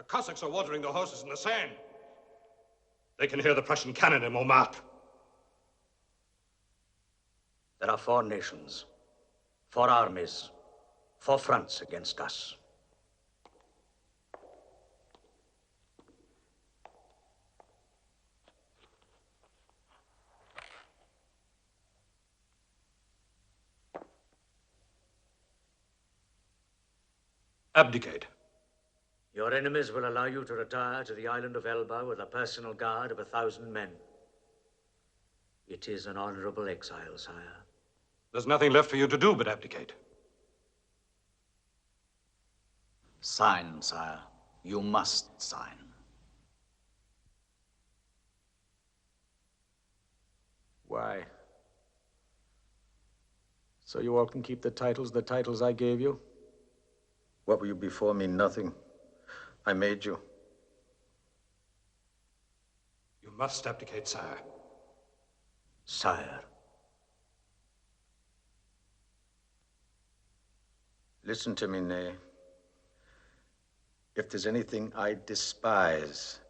The Cossacks are watering the horses in the Seine. They can hear the Prussian cannon in Montmartre. There are 4 nations, 4 armies, 4 fronts against us. Abdicate. Your enemies will allow you to retire to the island of Elba with a personal guard of 1,000 men. It is an honorable exile, sire. There's nothing left for you to do but abdicate. Sign, sire. You must sign. Why? So you all can keep the titles I gave you? What were you before me? Nothing. I made you. You must abdicate, sire. Sire. Listen to me, Ney. If there's anything I despise,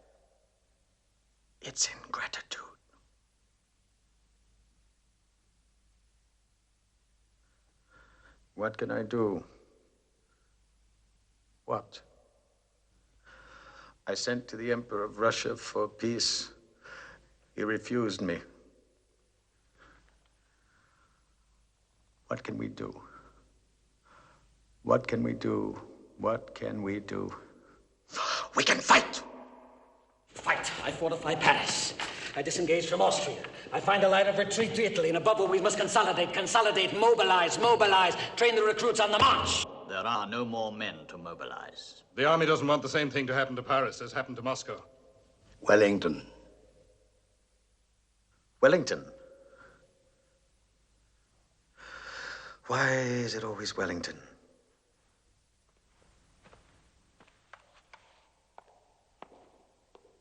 it's ingratitude. What can I do? What? I sent to the Emperor of Russia for peace. He refused me. What can we do? What can we do? What can we do? We can fight! Fight! I fortify Paris. I disengage from Austria. I find a line of retreat to Italy, and above all, we must consolidate, mobilize, train the recruits on the march. There are no more men to mobilize. The army doesn't want the same thing to happen to Paris as happened to Moscow. Wellington. Wellington? Why is it always Wellington?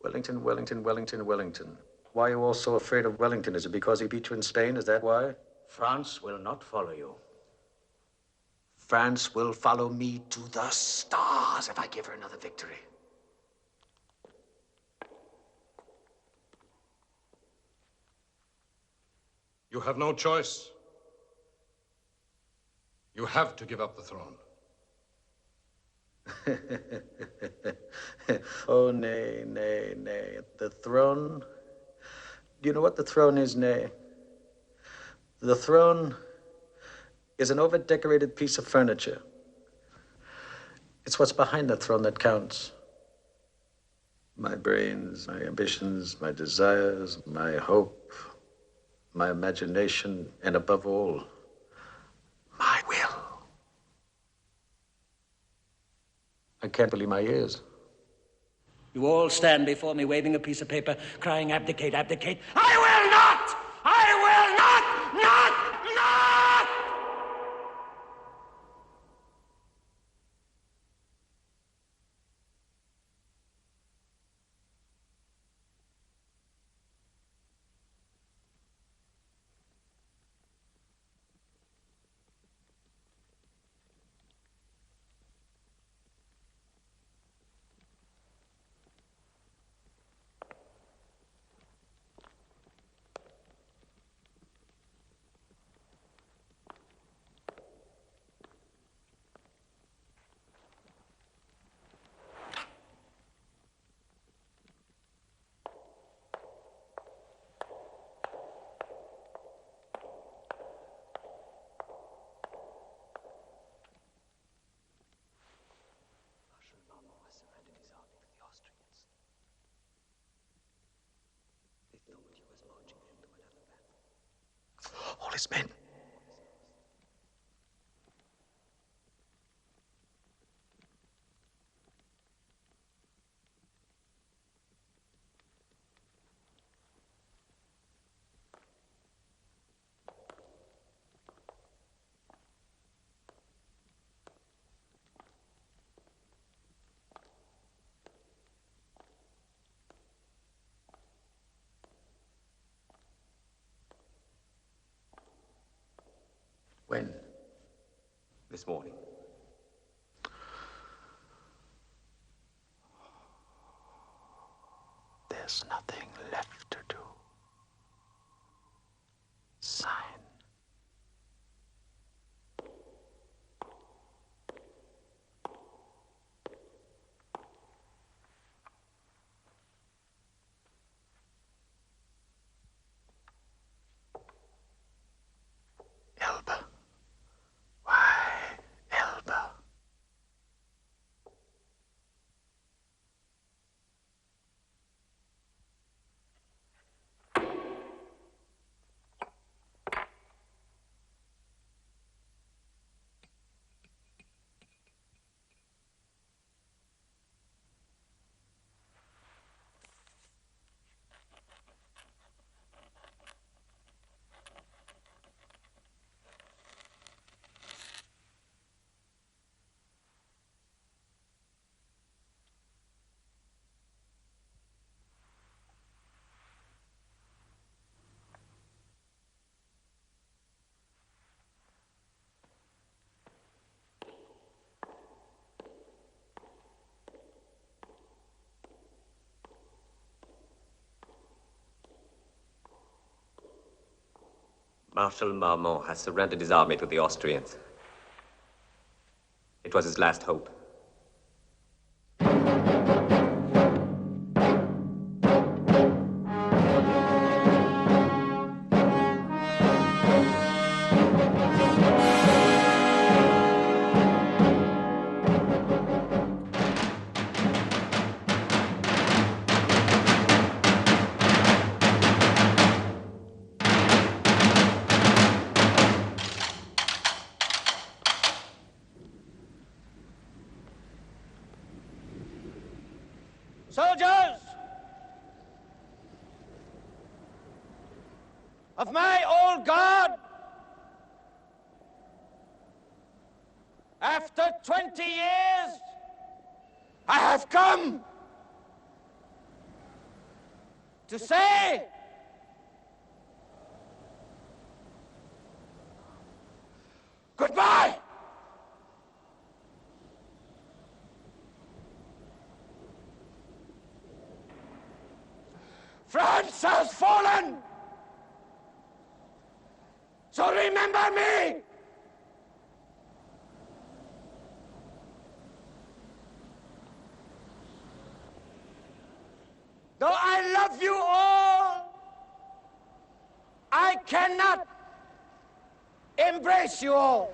Wellington, Wellington, Wellington, Wellington. Why are you all so afraid of Wellington? Is it because he beat you in Spain? Is that why? France will not follow you. France will follow me to the stars if I give her another victory. You have no choice. You have to give up the throne. Oh, nay, nay, nay. The throne? Do you know what the throne is, Nay? The throne is an over-decorated piece of furniture. It's what's behind the throne that counts. My brains, my ambitions, my desires, my hope, my imagination, and above all, my will. I can't believe my ears. You all stand before me waving a piece of paper, crying, abdicate, abdicate. I will not! I will not! Not! All his men. When? This morning. There's nothing left to do. Sign. Elba. Why, Elba? Marshal Marmont has surrendered his army to the Austrians. It was his last hope. Soldiers of my old guard, after 20 years, I have come to say goodbye. France has fallen! So remember me! Though I love you all, I cannot embrace you all.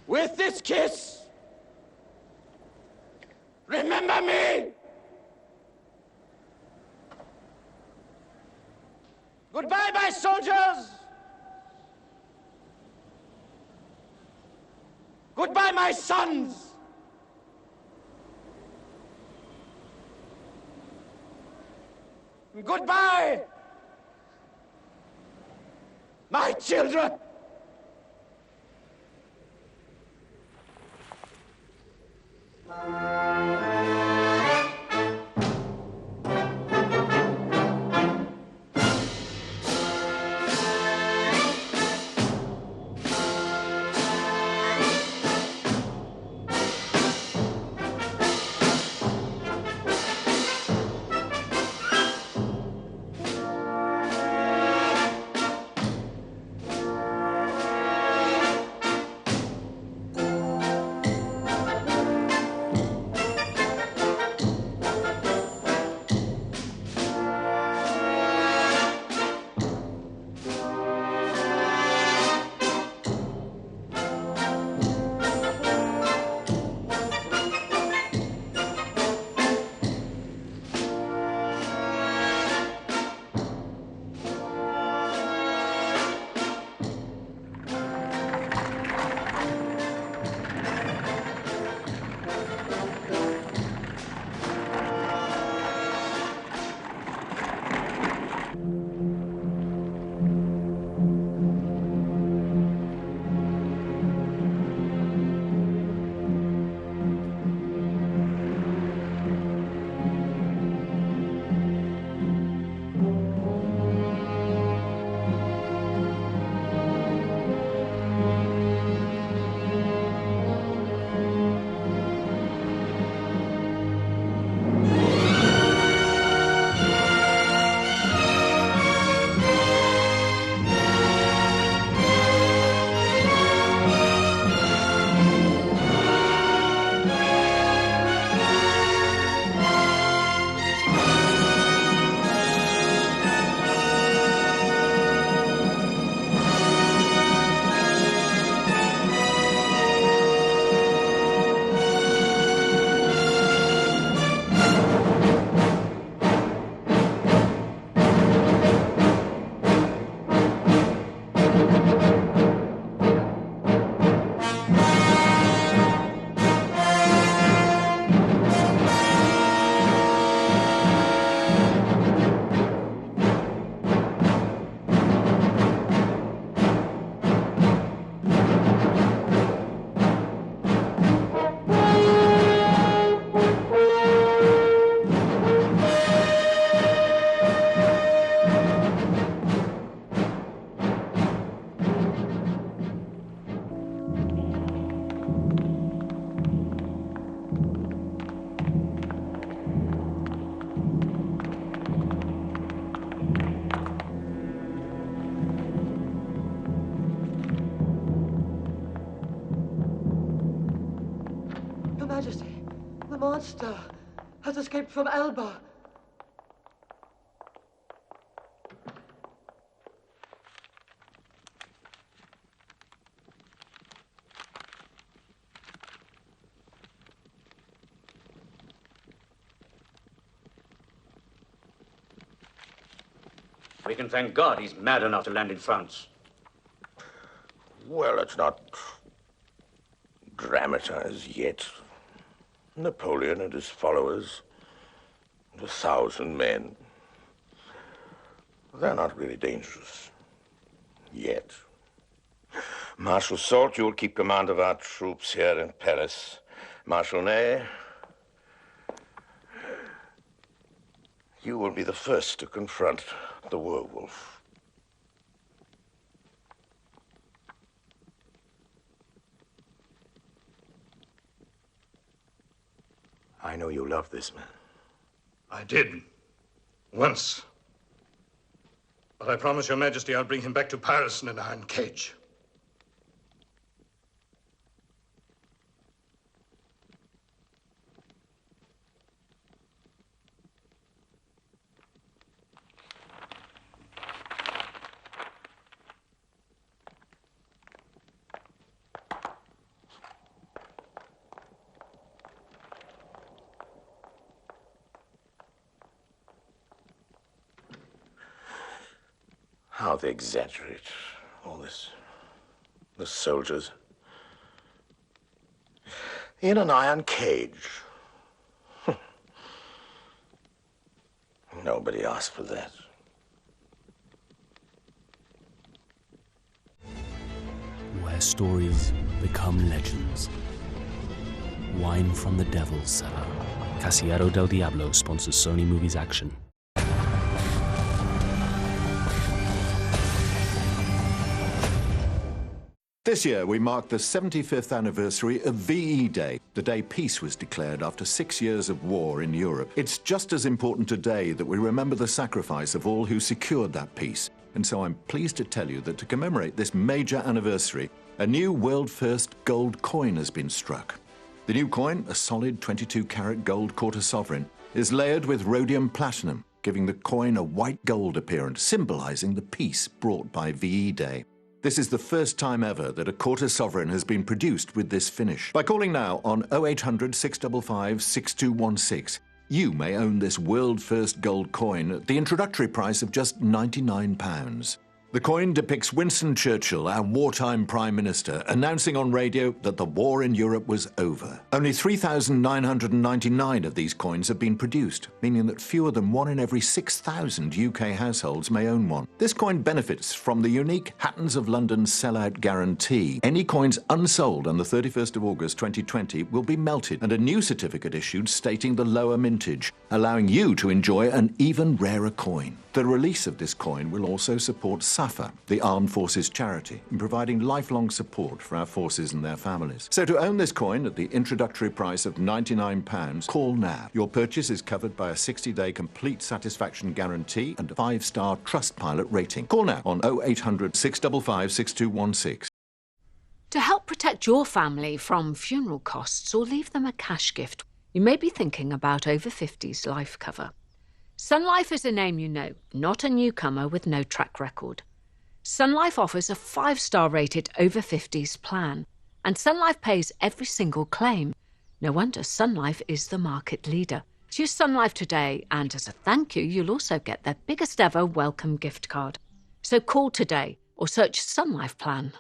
With this kiss, remember me. Goodbye, my soldiers. Goodbye, my sons. Goodbye, my children. monster has escaped from Elba. We can thank God he's mad enough to land in France. Well, let's not dramatize yet. Napoleon and his followers, 1,000 men, they're not really dangerous. Yet. Marshal Soult, you'll keep command of our troops here in Paris. Marshal Ney, you will be the first to confront the werewolf. I know you love this man. I did. Once. But I promise Your Majesty I'll bring him back to Paris in an iron cage. How they exaggerate all this. The soldiers. In an iron cage. Nobody asked for that. Where stories become legends. Wine from the Devil's Cellar. Casillero del Diablo sponsors Sony Movies Action. This year, we mark the 75th anniversary of VE Day, the day peace was declared after 6 years of war in Europe. It's just as important today that we remember the sacrifice of all who secured that peace. And so I'm pleased to tell you that to commemorate this major anniversary, a new world-first gold coin has been struck. The new coin, a solid 22-carat gold quarter sovereign, is layered with rhodium platinum, giving the coin a white gold appearance, symbolizing the peace brought by VE Day. This is the first time ever that a quarter sovereign has been produced with this finish. By calling now on 0800 655 6216, you may own this world-first gold coin at the introductory price of just £99. The coin depicts Winston Churchill, our wartime Prime Minister, announcing on radio that the war in Europe was over. Only 3,999 of these coins have been produced, meaning that fewer than 1 in every 6,000 UK households may own one. This coin benefits from the unique Hattons of London sellout guarantee. Any coins unsold on the 31st of August 2020 will be melted and a new certificate issued stating the lower mintage, allowing you to enjoy an even rarer coin. The release of this coin will also support SAFA, the Armed Forces charity, in providing lifelong support for our forces and their families. So to own this coin at the introductory price of £99, call now. Your purchase is covered by a 60-day complete satisfaction guarantee and a 5-star Trustpilot rating. Call now on 0800 655 6216. To help protect your family from funeral costs or leave them a cash gift, you may be thinking about over 50s life cover. Sun Life is a name you know, not a newcomer with no track record. Sun Life offers a 5-star rated over 50s plan, and Sun Life pays every single claim. No wonder Sun Life is the market leader. Choose Sun Life today, and as a thank you, you'll also get their biggest ever welcome gift card. So call today or search Sun Life Plan.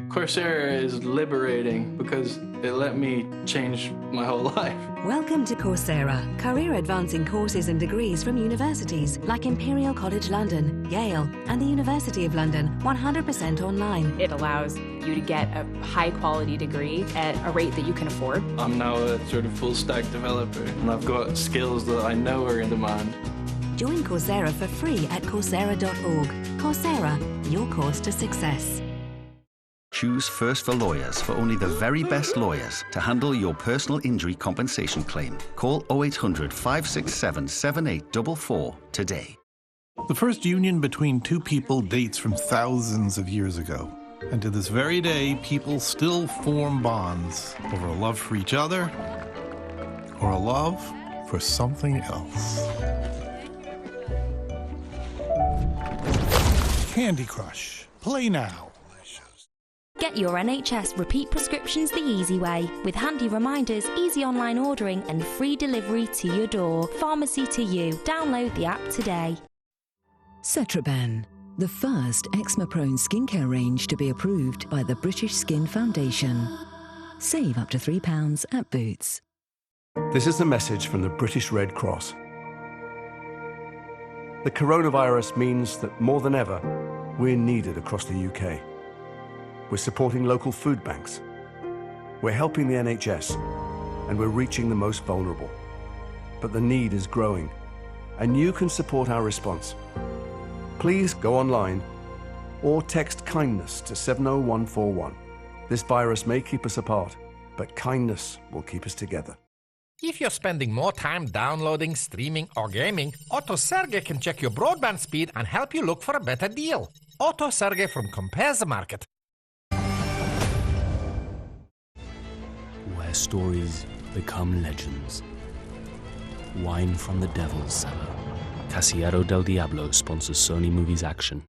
Coursera is liberating because it let me change my whole life. Welcome to Coursera, career-advancing courses and degrees from universities like Imperial College London, Yale, and the University of London, 100% online. It allows you to get a high-quality degree at a rate that you can afford. I'm now a sort of full-stack developer, and I've got skills that I know are in demand. Join Coursera for free at Coursera.org. Coursera, your course to success. Choose First for Lawyers for only the very best lawyers to handle your personal injury compensation claim. Call 0800 567 7844 today. The first union between two people dates from thousands of years ago. And to this very day, people still form bonds over a love for each other or a love for something else? Candy Crush. Play now. Get your NHS repeat prescriptions the easy way, with handy reminders, easy online ordering and free delivery to your door. Pharmacy to you. Download the app today. Cetraban, the first eczema-prone skincare range to be approved by the British Skin Foundation. Save up to £3 at Boots. This is a message from the British Red Cross. The coronavirus means that more than ever, we're needed across the UK. We're supporting local food banks. We're helping the NHS, and we're reaching the most vulnerable. But the need is growing, and you can support our response. Please go online or text kindness to 70141. This virus may keep us apart, but kindness will keep us together. If you're spending more time downloading, streaming, or gaming, AutoSerge can check your broadband speed and help you look for a better deal. AutoSerge from Compare the Market. Where stories become legends. Wine from the Devil's Cellar. Casillero del Diablo sponsors Sony Movies Action.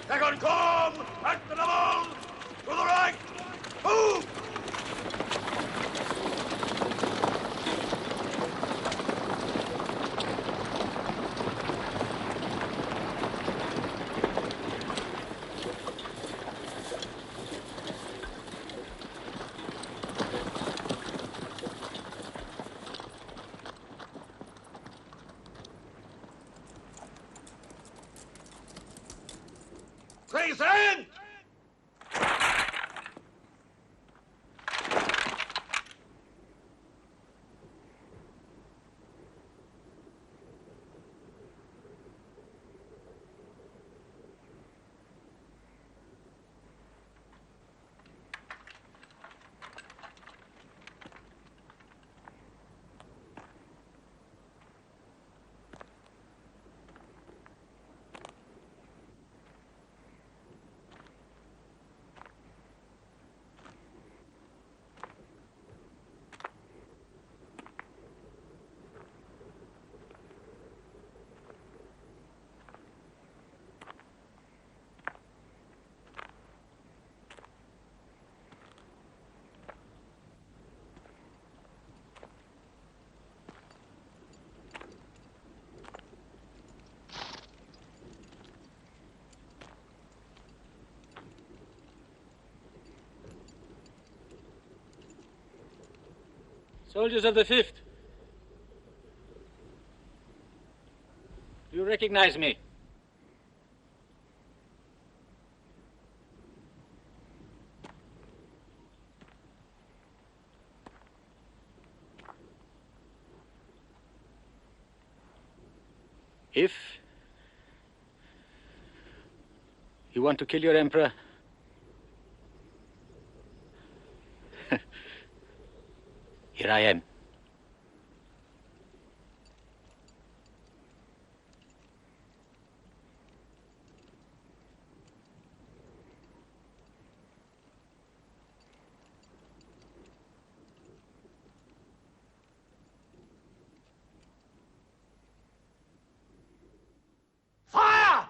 Second come! At the double! To the right! Move! Present! Soldiers of the 5th. Do you recognize me? If you want to kill your emperor, here I am. Fire!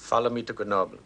Follow me to Grenoble.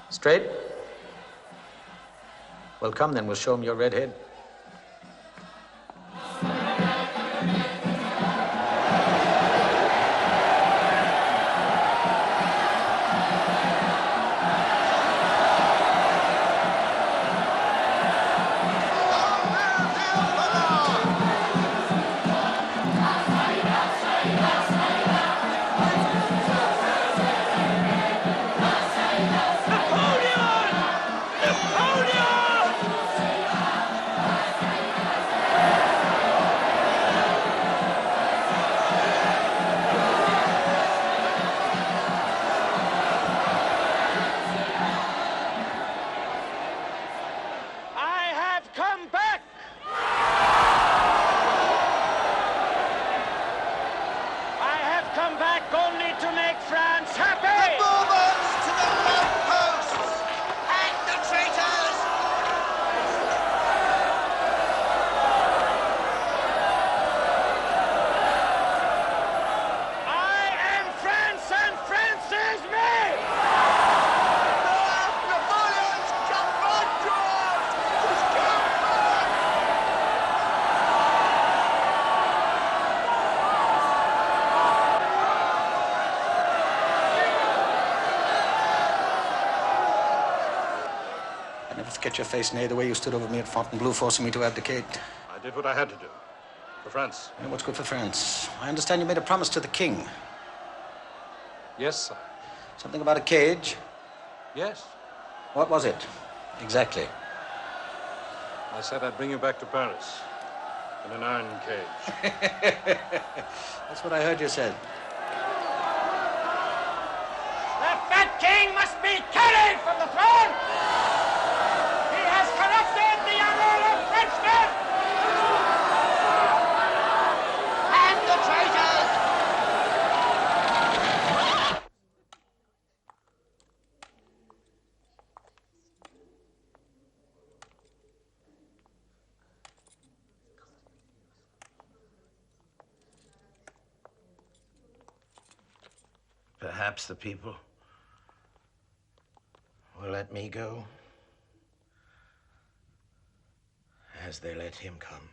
Straight? Well, come then, we'll show him your red head. Get your face near the way you stood over me at Fontainebleau, forcing me to abdicate. I did what I had to do. For France. And what's good for France? I understand you made a promise to the king. Yes, sir. Something about a cage? Yes. What was it? Exactly. I said I'd bring you back to Paris. In an iron cage. That's what I heard you said. The fat king must be carried from the throne! Corrupted the honor of Frenchmen! And the traitors! Perhaps the people will let me go as they let him come.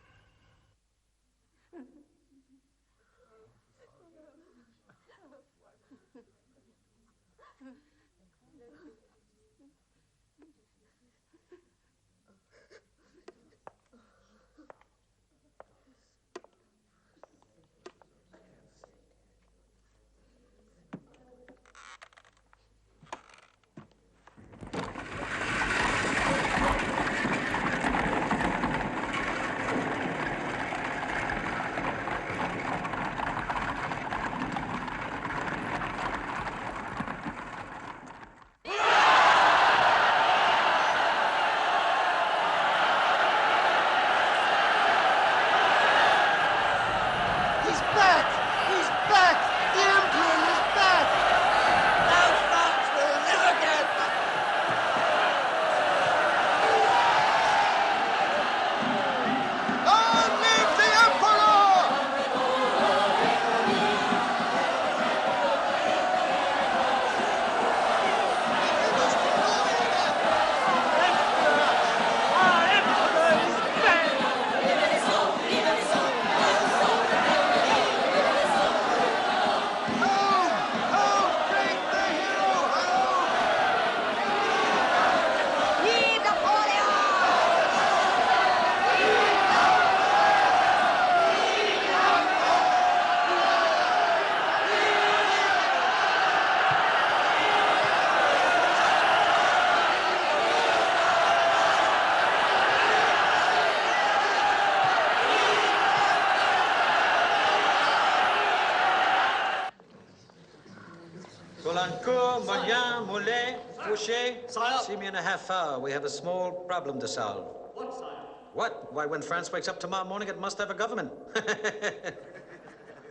Fouché, see me in a half hour. We have a small problem to solve. What, sire? What? Why, when France wakes up tomorrow morning, it must have a government.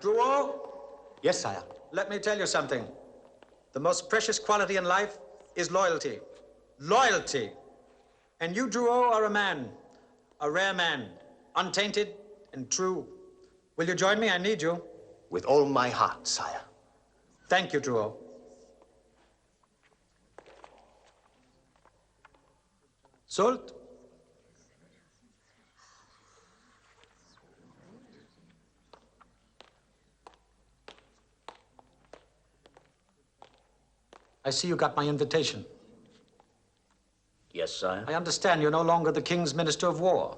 Drouot? Yes, sire. Let me tell you something. The most precious quality in life is loyalty. Loyalty. And you, Drouot, are a man. A rare man. Untainted and true. Will you join me? I need you. With all my heart, sire. Thank you, Drouot. Soult? I see you got my invitation. Yes, sire. I understand you're no longer the King's Minister of War.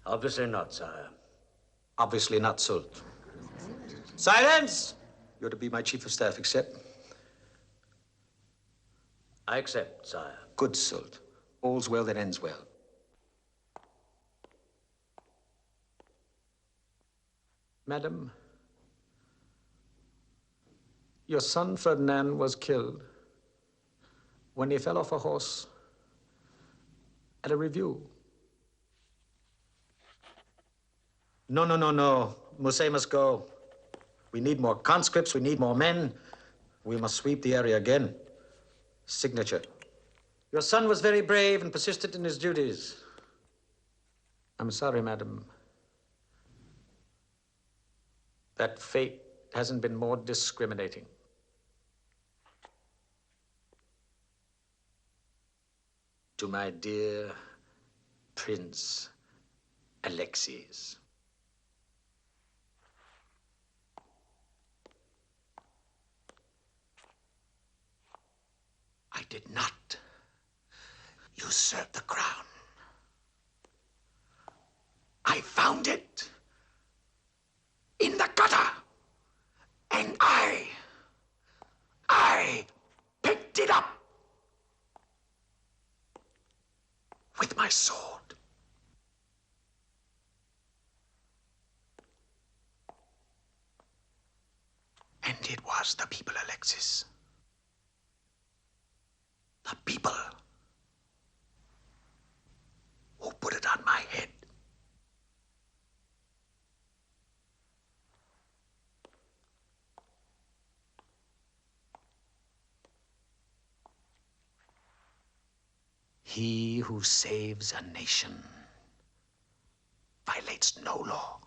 Obviously not, sire. Obviously not, Soult. Silence! You're to be my Chief of Staff, accept? I accept, sire. Good, Soult. All's well that ends well. Madam, your son Ferdinand was killed when he fell off a horse at a review. No. Mousset must go. We need more conscripts, we need more men. We must sweep the area again. Signature. Your son was very brave and persistent in his duties. I'm sorry, madam. That fate hasn't been more discriminating. To my dear Prince Alexis. I did not usurp the crown. I found it in the gutter, and I picked it up with my sword. And it was the people, Alexis. The people who put it on my head. He who saves a nation violates no law.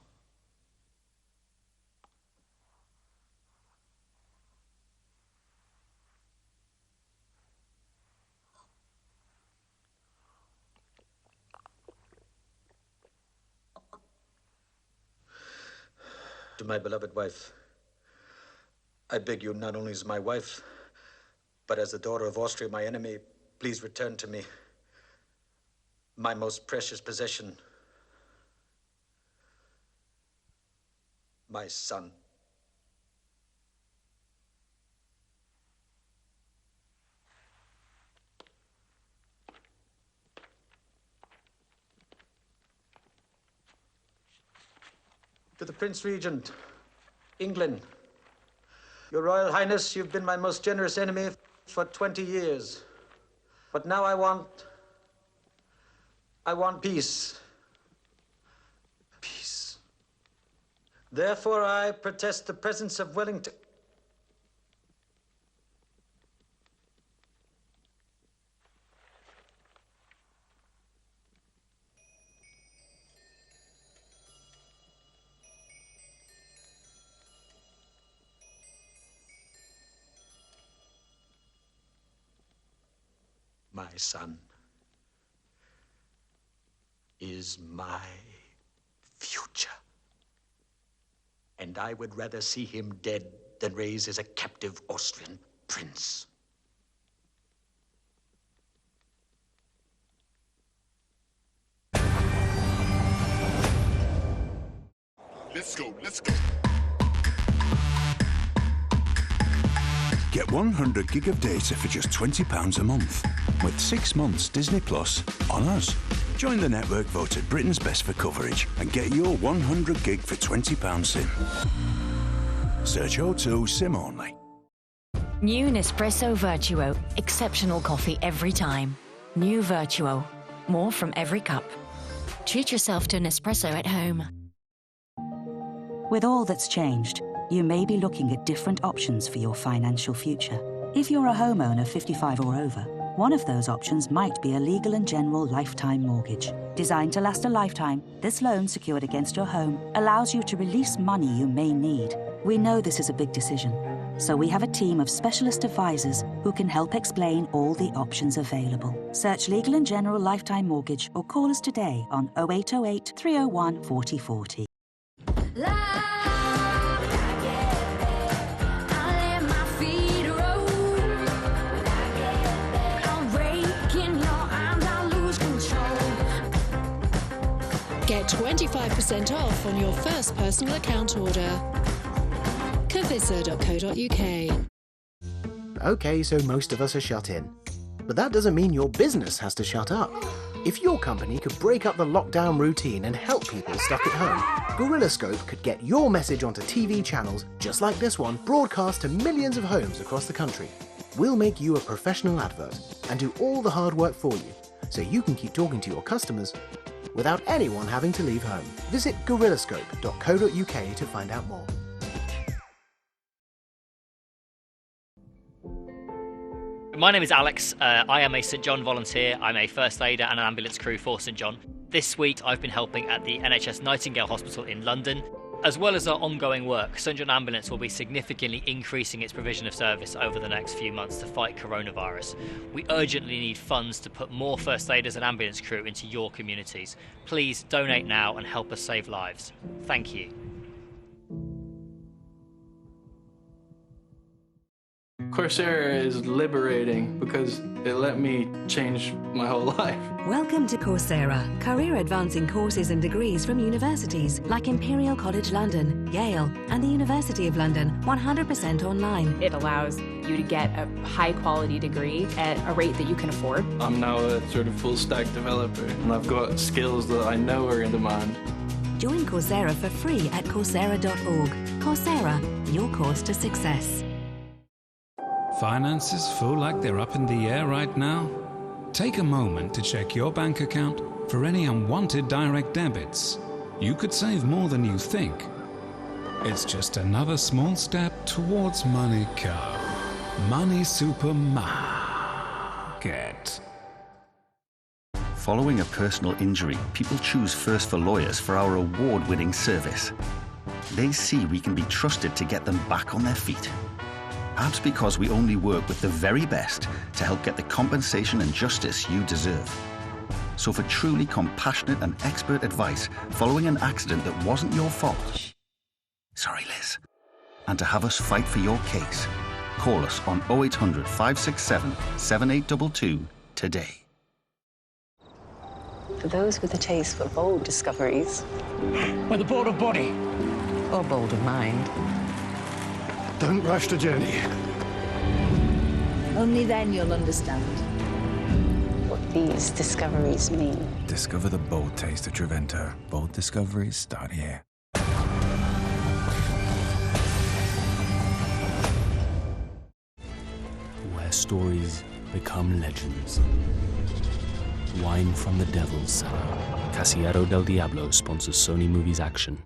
To my beloved wife, I beg you, not only as my wife, but as the daughter of Austria, my enemy, please return to me my most precious possession, my son. To the Prince Regent, England. Your Royal Highness, you've been my most generous enemy for 20 years. But now I want peace. Peace. Therefore, I protest the presence of Wellington. My son is my future. And I would rather see him dead than raised as a captive Austrian prince. Let's go, let's go. Get 100 gig of data for just £20 a month. With 6 months Disney Plus on us. Join the network voted Britain's best for coverage and get your 100 gig for £20 SIM. Search O2 SIM only. New Nespresso Vertuo. Exceptional coffee every time. New Vertuo. More from every cup. Treat yourself to an espresso at home. With all that's changed, you may be looking at different options for your financial future. If you're a homeowner 55 or over, one of those options might be a legal and general lifetime mortgage. Designed to last a lifetime, this loan secured against your home allows you to release money you may need. We know this is a big decision, so we have a team of specialist advisors who can help explain all the options available. Search Legal and General Lifetime Mortgage or call us today on 0808 301 4040. Get 25% off on your first personal account order. Cavissa.co.uk. Okay, so most of us are shut in. But that doesn't mean your business has to shut up. If your company could break up the lockdown routine and help people stuck at home, Gorillascope could get your message onto TV channels just like this one, broadcast to millions of homes across the country. We'll make you a professional advert and do all the hard work for you, so you can keep talking to your customers without anyone having to leave home. Visit gorillascope.co.uk to find out more. My name is Alex. I am a St John volunteer. I'm a first aider and an ambulance crew for St John. This week I've been helping at the NHS Nightingale Hospital in London. As well as our ongoing work, St John Ambulance will be significantly increasing its provision of service over the next few months to fight coronavirus. We urgently need funds to put more first aiders and ambulance crew into your communities. Please donate now and help us save lives. Thank you. Coursera is liberating because it let me change my whole life. Welcome to Coursera, career advancing courses and degrees from universities like Imperial College London, Yale, and the University of London, 100% online. It allows you to get a high quality degree at a rate that you can afford. I'm now a sort of full stack developer, and I've got skills that I know are in demand. Join Coursera for free at Coursera.org. Coursera, your course to success. Finances feel like they're up in the air right now? Take a moment to check your bank account for any unwanted direct debits. You could save more than you think. It's just another small step towards Money Co. Money Supermarket. Following a personal injury, people choose First for Lawyers for our award-winning service. They see we can be trusted to get them back on their feet. Perhaps because we only work with the very best to help get the compensation and justice you deserve. So for truly compassionate and expert advice following an accident that wasn't your fault, sorry Liz, and to have us fight for your case, call us on 0800 567 7822 today. For those with a taste for bold discoveries, with a bold of body, or bold of mind, don't rush the journey. only then you'll understand what these discoveries mean. Discover the bold taste of Trevento. Bold discoveries start here. Where stories become legends. Wine from the Devil's Cellar. Casillero del Diablo sponsors Sony Movies Action.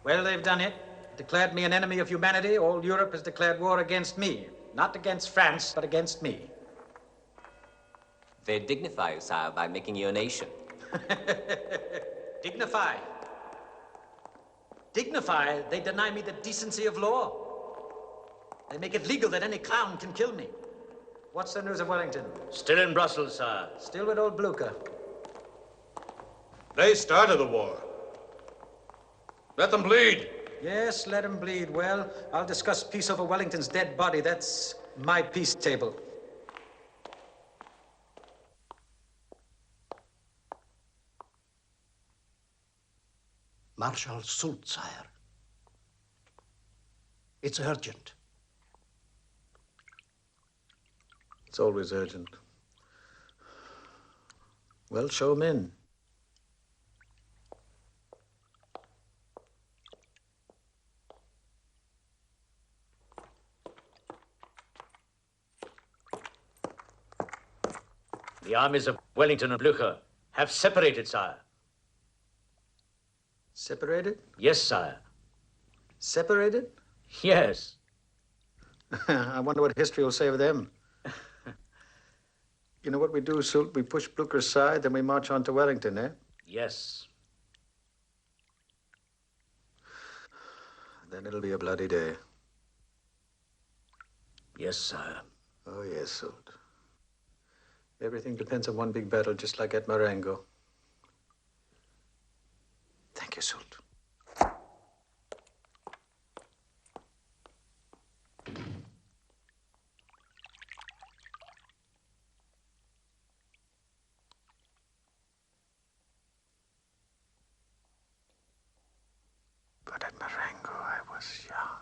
Well, they've done it. Declared me an enemy of humanity. All Europe has declared war against me. Not against France, but against me. They dignify you, sire, by making you a nation. Dignify. Dignify, they deny me the decency of law. They make it legal that any clown can kill me. What's the news of Wellington? Still in Brussels, sir. Still with old Blucher. They started the war. Let them bleed. Yes, let them bleed. Well, I'll discuss peace over Wellington's dead body. That's my peace table. Marshal Soult, sire. It's urgent. It's always urgent. Well, show 'em in. The armies of Wellington and Blücher have separated, sire. Separated? Yes, sire. Separated? Yes. I wonder what history will say of them. You know what we do, Soult? We push Blücher aside, then we march on to Wellington, eh? Yes. Then it'll be a bloody day. Yes, sire. Oh, yes, Soult. Everything depends on one big battle, just like at Marengo. Thank you, Soult. But at Marengo, I was young.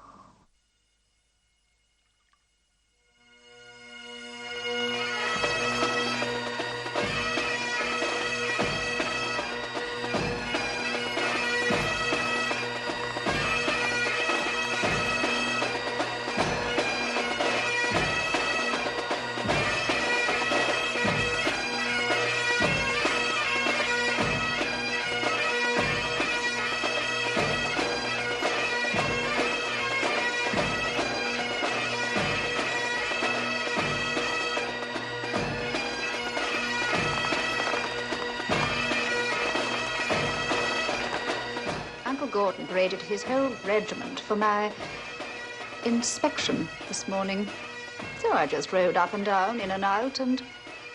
Gordon paraded his whole regiment for my inspection this morning. So I just rode up and down, in and out, and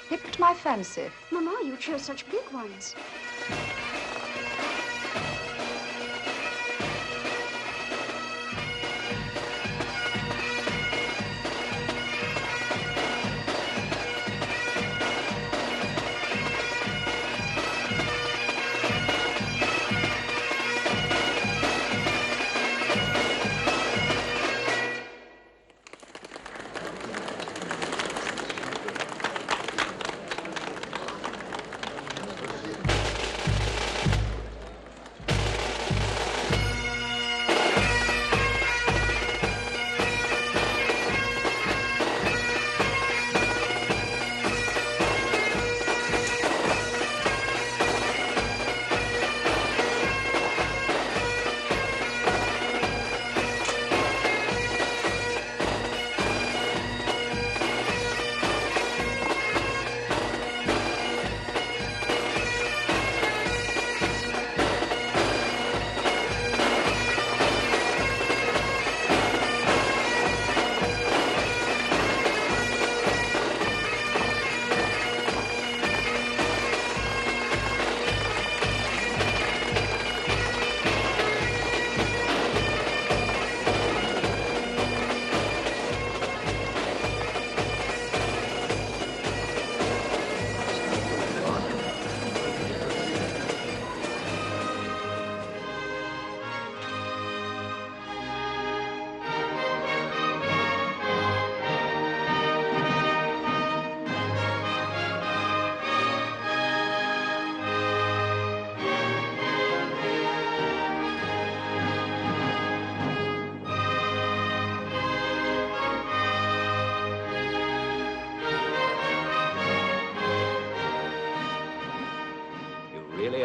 picked my fancy. Mama, you chose such big ones.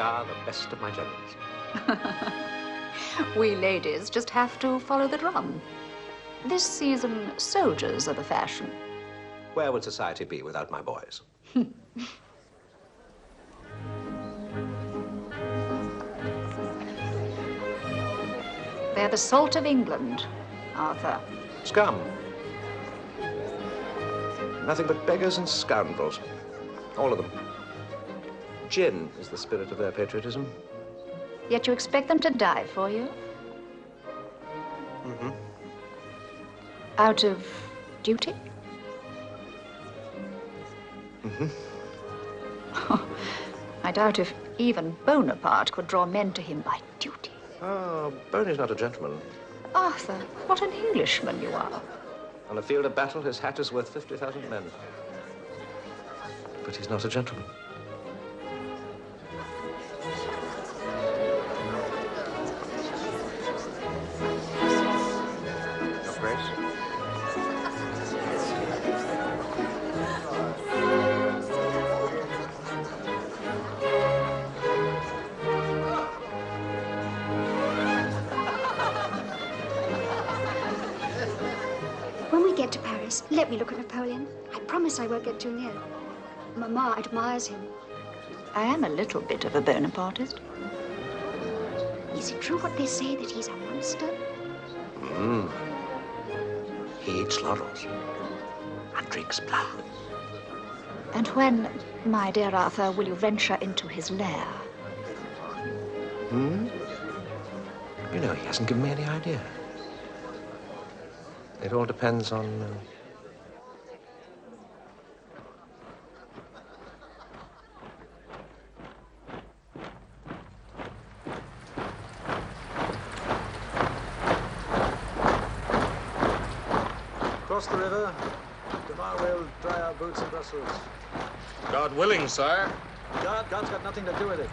Are the best of my generals. We ladies just have to follow the drum. This season, soldiers are the fashion. Where would society be without my boys? They're the salt of England, Arthur. Scum. Nothing but beggars and scoundrels. All of them. Gin is the spirit of their patriotism. Yet you expect them to die for you? Mm-hmm. Out of duty? Mm-hmm. I doubt if even Bonaparte could draw men to him by duty. Oh, Boney's not a gentleman. Arthur, what an Englishman you are. On a field of battle, his hat is worth 50,000 men. But he's not a gentleman. get to Paris, let me look at Napoleon. I promise I won't get too near. Mama admires him. I am a little bit of a Bonapartist. Is it true what they say, that he's a monster? He eats laurels and drinks blood. And when, my dear Arthur, will you venture into his lair? You know, he hasn't given me any idea. It all depends on... Cross the river. Tomorrow we'll dry our boots in Brussels. God willing, sire. God's got nothing to do with it.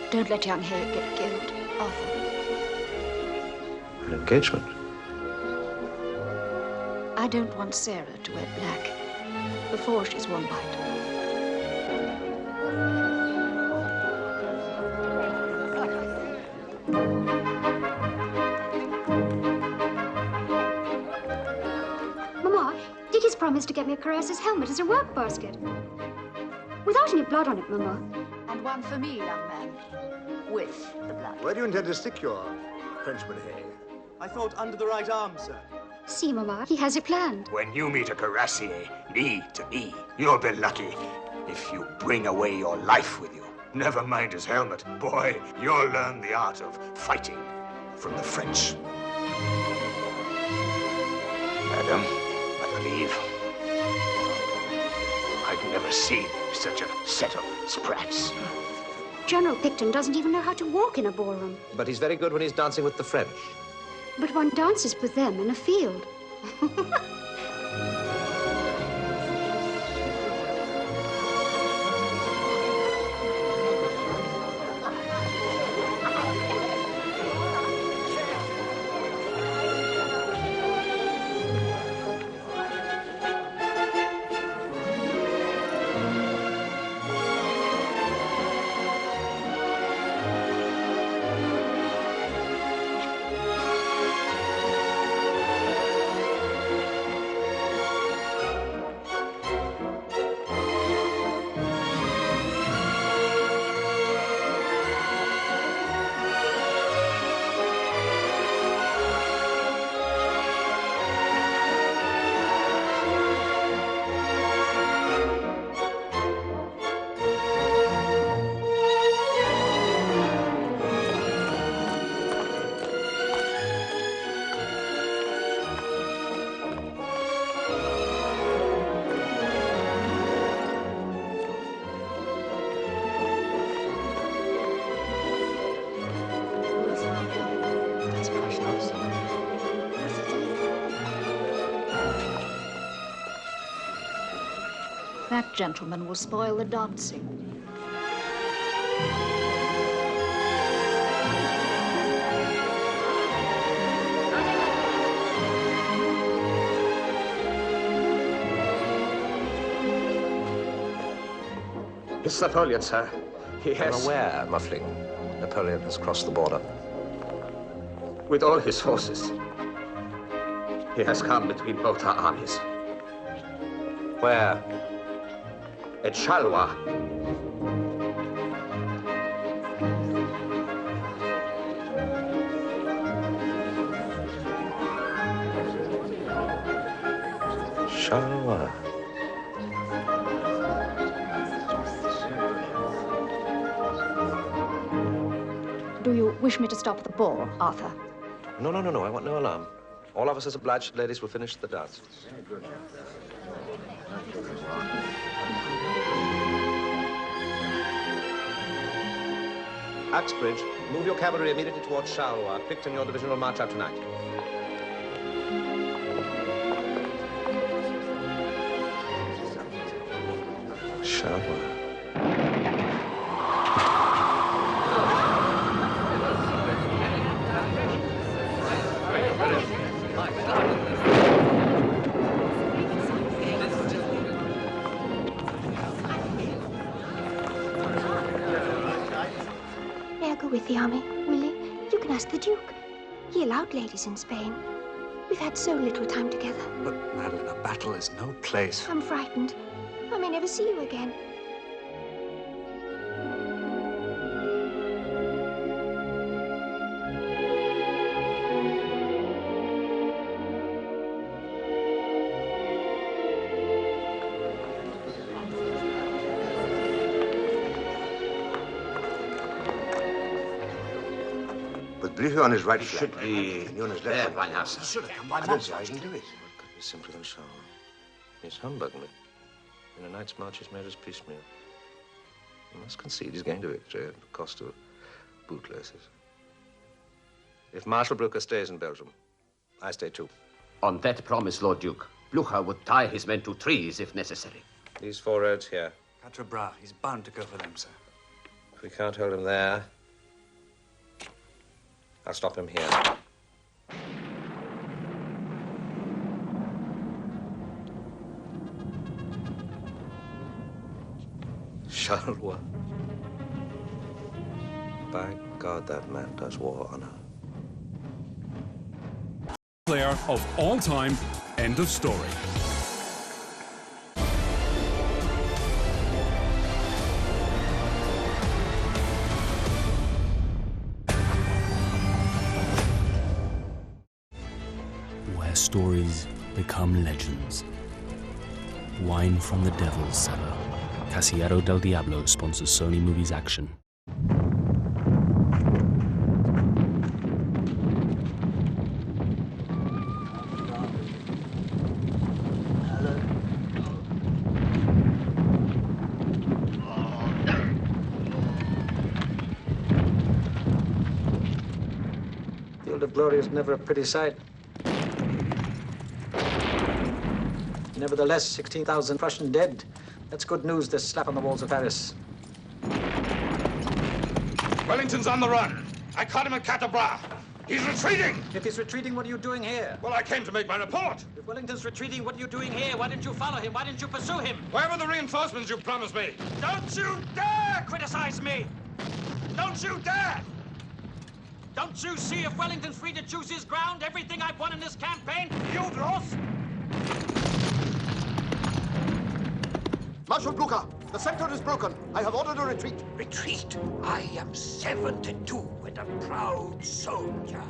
Don't let young Hay get killed, Arthur. An engagement? I don't want Sarah to wear black before she's worn white. Mama, Dicky's promised to get me a Caress's helmet as a work basket. Without any blood on it, Mama. And one for me, young man, with the blood. Where do you intend to stick your Frenchman Hay? I thought under the right arm, sir. See, Mama, he has it planned. When you meet a cuirassier, knee to knee, you'll be lucky if you bring away your life with you. Never mind his helmet. Boy, you'll learn the art of fighting from the French. Madam, I believe I've never seen such a set of sprats. General Picton doesn't even know how to walk in a ballroom. But he's very good when he's dancing with the French. But one dances with them in a field. That gentleman will spoil the dancing. It's Napoleon, sir. He has... I'm aware, Muffling. Napoleon has crossed the border. With all his forces. He has come between both our armies. Where? At Charleroi. Charleroi. Do you wish me to stop the ball, Arthur? No. I want no alarm. All officers obliged ladies will finish the dance. Axbridge, move your cavalry immediately towards Charleroi. Picton, your division will march out tonight. Charleroi. May I go with the army, Willie? You can ask the Duke. He allowed ladies in Spain. We've had so little time together. But, Madeleine, a battle is no place. I'm frightened. I may never see you again. With Blücher on his right should be on his left. There, Weinhaus. He should have come by now. I don't see how he can do it. What could be simpler than Charleroi? He's humbugged me. In a night's march, he's made us piecemeal. I must concede he's going to victory at the cost of bootlaces. If Marshal Blücher stays in Belgium, I stay too. On that promise, Lord Duke, Blücher would tie his men to trees if necessary. These 4 roads here. Quatre Bras. He's bound to go for them, sir. If we can't hold him there, I'll stop him here. Charleroi. By God, that man does war honor. Player of all time, end of story. Where stories become legends. Wine from the Devil's Cellar. Casillero del Diablo sponsors Sony Movies action. Field of Glory is never a pretty sight. Nevertheless, 16,000 Prussian dead. That's good news, this slap on the walls of Paris. Wellington's on the run. I caught him at Quatre Bras. He's retreating. If he's retreating, what are you doing here? Well, I came to make my report. If Wellington's retreating, what are you doing here? Why didn't you follow him? Why didn't you pursue him? Where were the reinforcements you promised me? Don't you dare criticize me! Don't you dare! Don't you see if Wellington's free to choose his ground, everything I've won in this campaign, you've lost? Marshal Blücher, the sector is broken. I have ordered a retreat. Retreat? I am 72 and a proud soldier.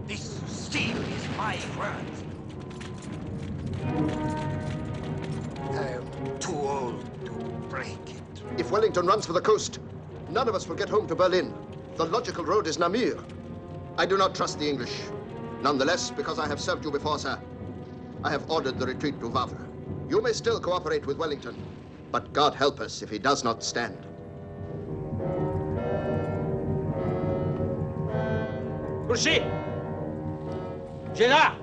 This steel is my worth. I am too old to break it. If Wellington runs for the coast, none of us will get home to Berlin. The logical road is Namur. I do not trust the English. Nonetheless, because I have served you before, sir, I have ordered the retreat to Wavre. You may still cooperate with Wellington, but God help us if he does not stand. Grouchy! Gérard!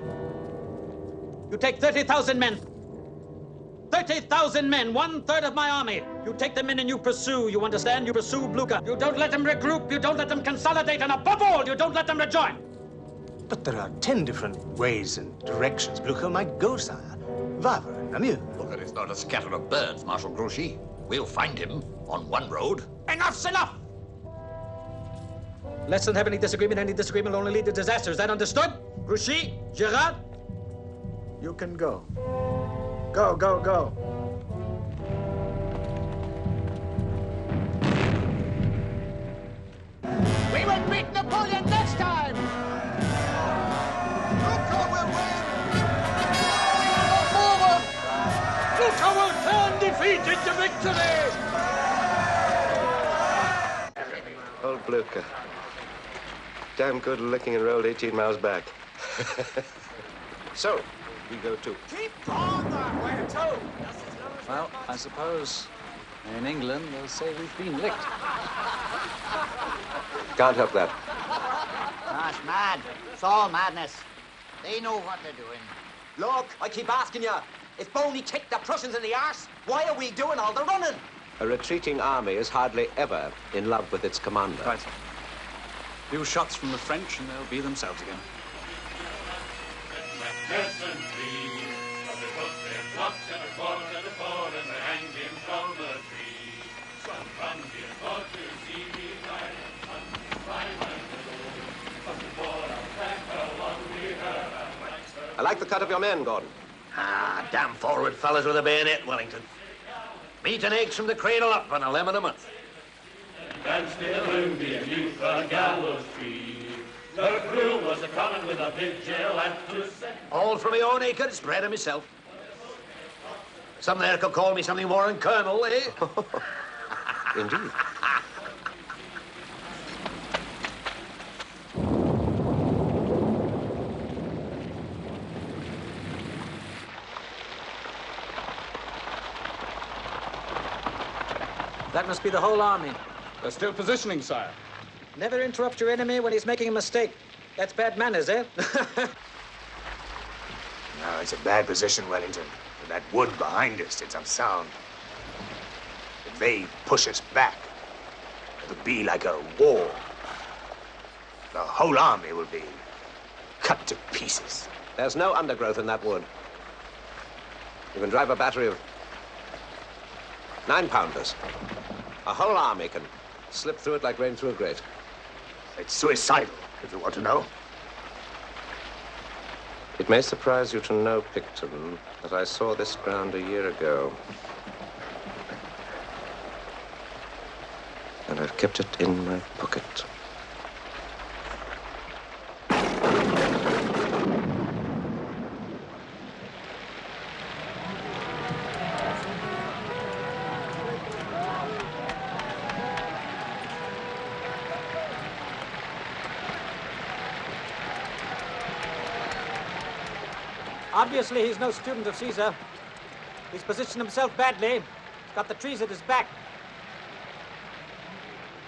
You take 30,000 men. 30,000 men, 1/3 of my army. You take them in and you pursue. You understand? You pursue Blucher. You don't let them regroup. You don't let them consolidate. And above all, you don't let them rejoin. But there are 10 different ways and directions Blucher might go, sire. Wavre and Namur. Blucher is not a scatter of birds, Marshal Grouchy. We'll find him on one road. Enough's enough! Let's not have any disagreement. Any disagreement will only lead to disaster. Is that understood? Grouchy, Gerard, you can go. Go, go, go. We will beat Napoleon next time! Blucher will win! Forward! Blucher will turn defeat into victory! Old Blucher. Damn good looking and rolled 18 miles back. So, we go too. Keep on that way too! Well, I suppose in England they'll say we've been licked. Can't help that. That's mad. It's all madness. They know what they're doing. Look, I keep asking you, if Boney kicked the Prussians in the arse, why are we doing all the running? A retreating army is hardly ever in love with its commander. Right. Few shots from the French and they'll be themselves again. I like the cut of your men, Gordon. Ah, damn forward fellas with a bayonet, Wellington. Meat and eggs from the cradle up on a lemon a month. And still beneath the gallows tree, the crew was a-coming with a big jail and to set. All from my own acres, bred of myself. Some there could call me something more than colonel, eh? Indeed. That must be the whole army. They're still positioning, sire. Never interrupt your enemy when he's making a mistake. That's bad manners, eh? No, it's a bad position, Wellington. With that wood behind us, it's unsound. If they push us back, it'll be like a war. The whole army will be cut to pieces. There's no undergrowth in that wood. You can drive a battery of 9-pounders. A whole army can slip through it like rain through a grate. It's suicidal, if you want to know. It may surprise you to know, Picton, that I saw this ground a year ago. And I've kept it in my pocket. Obviously, he's no student of Caesar. He's positioned himself badly. He's got the trees at his back.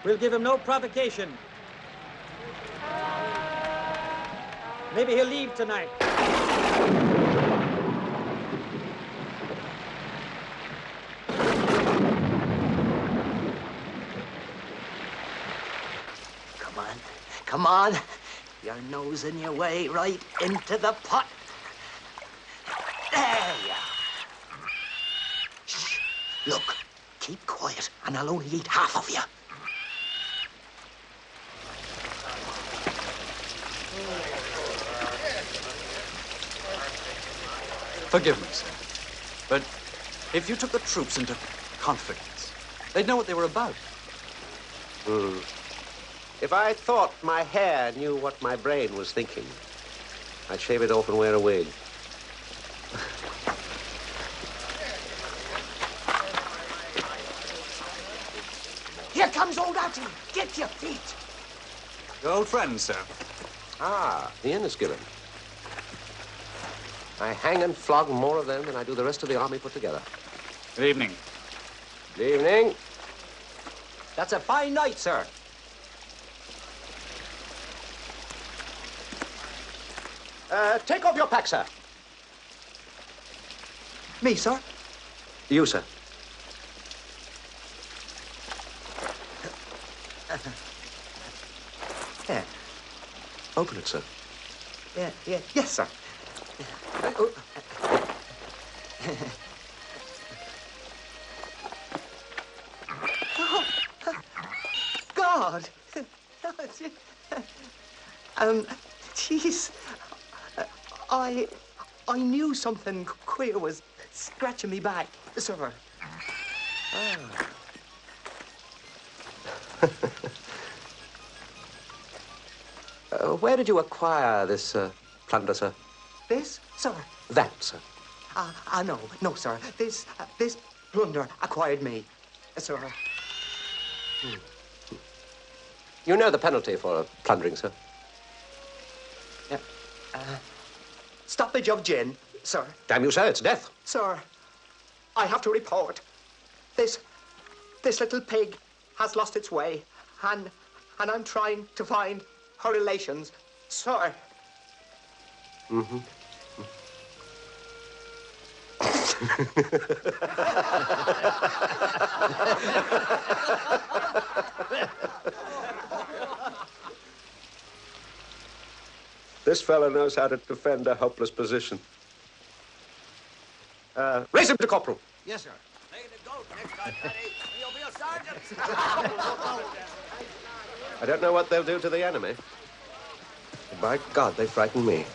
We'll give him no provocation. Maybe he'll leave tonight. Come on, come on. You're nosing your way right into the pot. There you are. Shh. Look, keep quiet, and I'll only eat half of you. Forgive me, sir. But if you took the troops into confidence, they'd know what they were about. If I thought my hair knew what my brain was thinking, I'd shave it off and wear a wig. Here comes old Atty. Get your feet. Your old friends, sir. Ah, the Inniskillen. I hang and flog more of them than I do the rest of the army put together. Good evening. Good evening. That's a fine night, sir. Take off your pack, sir. Me, sir? You, sir. Yeah. Open it, sir. Yes, sir. God! Jeez. I knew something queer was scratching me back, sir. Where did you acquire this plunder, sir? This, sir? That, sir. No, sir. This plunder acquired me, sir. You know the penalty for plundering, sir? Stoppage of gin, sir. Damn you, sir, it's death. Sir, I have to report. This little pig has lost its way, and I'm trying to find her relations, sir. Mm-hmm. This fellow knows how to defend a helpless position. Raise him to corporal. Yes, sir. Make it a goat next time, Paddy. You'll be a sergeant. I don't know what they'll do to the enemy. But by God, they frighten me.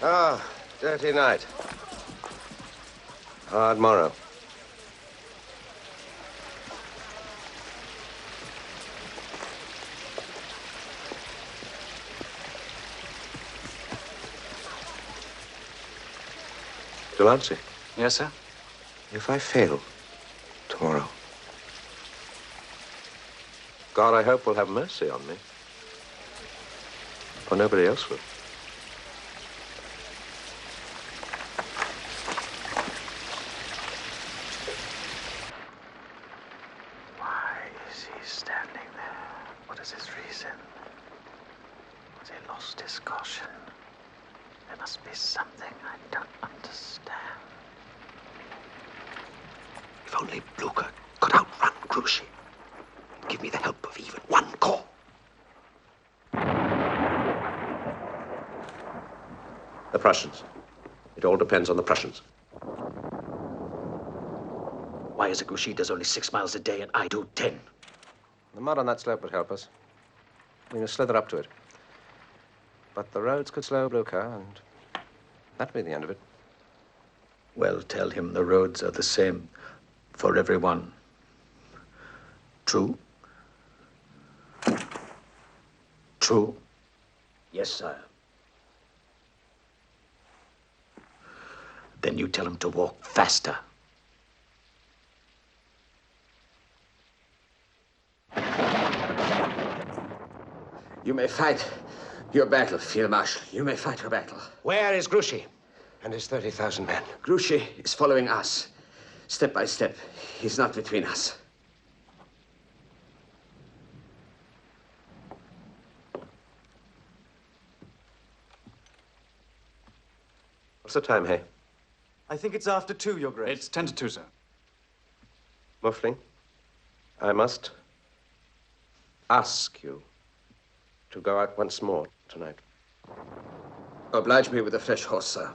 Ah, dirty night. Hard morrow. Delancey. Yes, sir? If I fail tomorrow, God, I hope, will have mercy on me. For nobody else will. Why is he standing there? What is his reason? Has he lost his caution? There must be something I don't understand. If only Blucher could outrun Grouchy. Give me the help of even one corps. The Prussians. It all depends on the Prussians. Why is it Grouchy does only 6 miles a day and I do 10? The mud on that slope would help us. We must slither up to it. But the roads could slow Blucher, and that'd be the end of it. Well, tell him the roads are the same for everyone. True? True? Yes, sire. Then you tell him to walk faster. You may fight your battle, Field Marshal. You may fight your battle. Where is Grouchy and his 30,000 men? Grouchy is following us, step by step. He's not between us. What's the time, Hay? I think it's after 2, Your Grace. It's 10 to 2, sir. Muffling, I must ask you to go out once more tonight. Oblige me with a fresh horse, sir.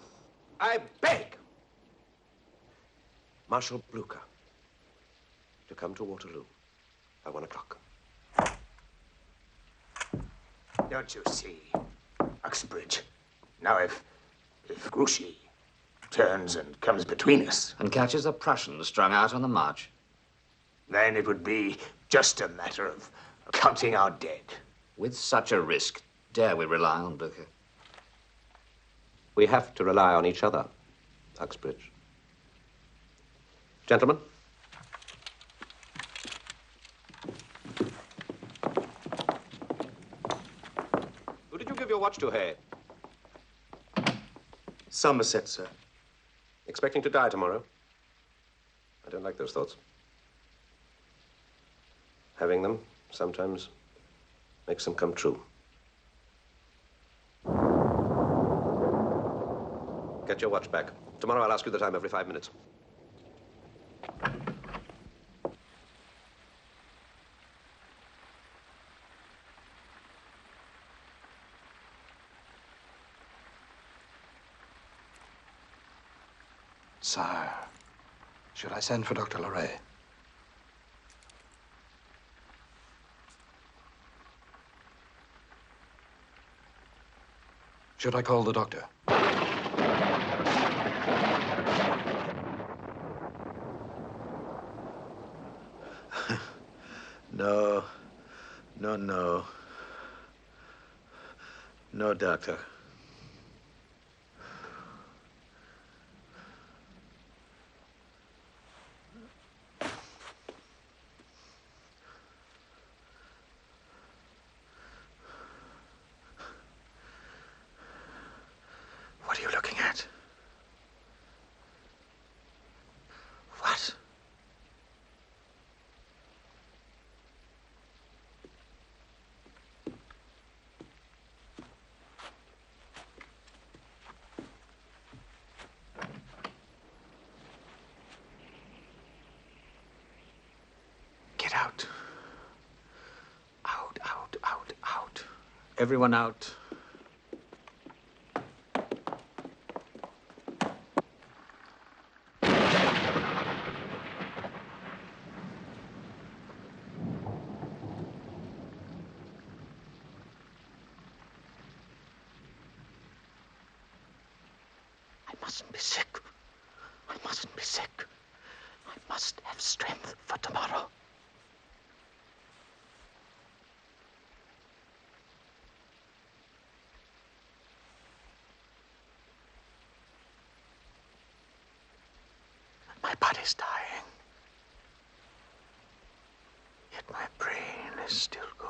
I beg Marshal Blucher to come to Waterloo by 1 o'clock. Don't you see, Uxbridge? Now, if Grouchy turns and comes between us, And catches a Prussian strung out on the march, then it would be just a matter of counting our dead. with such a risk, dare we rely on Blucher? We have to rely on each other, Uxbridge. Gentlemen. Who did you give your watch to, Hay? Somerset, sir. Expecting to die tomorrow? I don't like those thoughts. Having them sometimes makes them come true. Get your watch back. Tomorrow I'll ask you the time every 5 minutes. Sire, should I send for Dr. Leray? Should I call the doctor? No. No, doctor. What are you looking at? What? Get out. Out. Everyone out. I mustn't be sick. I mustn't be sick. I must have strength for tomorrow. My body's dying. Yet my brain is still good.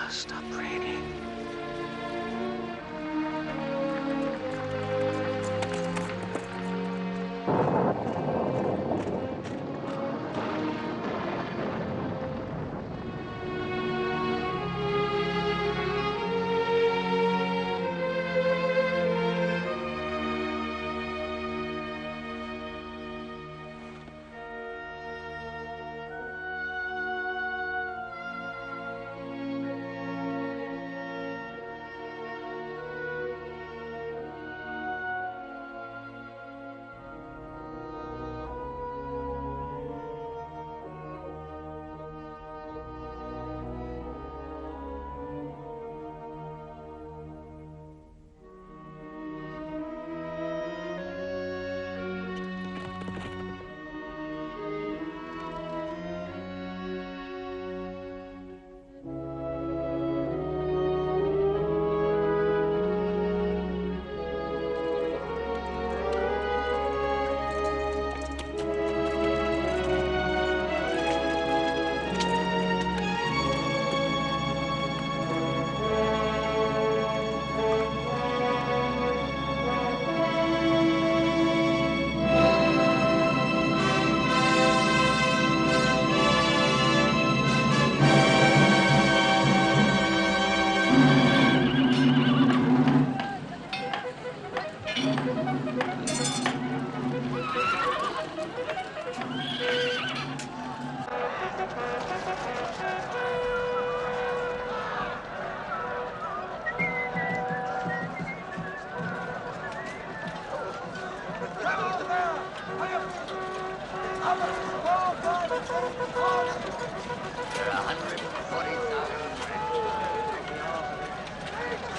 Stop raining.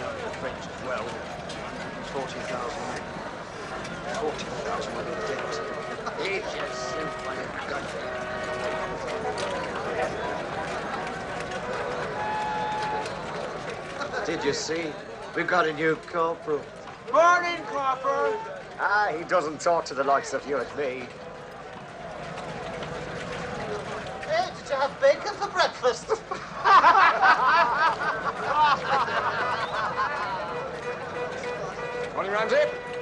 The French as well. 40,000. 40,000 with a debt. Eat your soup while you've got it. Did you see? We've got a new corporal. Morning, Corporal. Ah, he doesn't talk to the likes of you and me. Hey, did you have bacon for breakfast? Morning, Ramsey.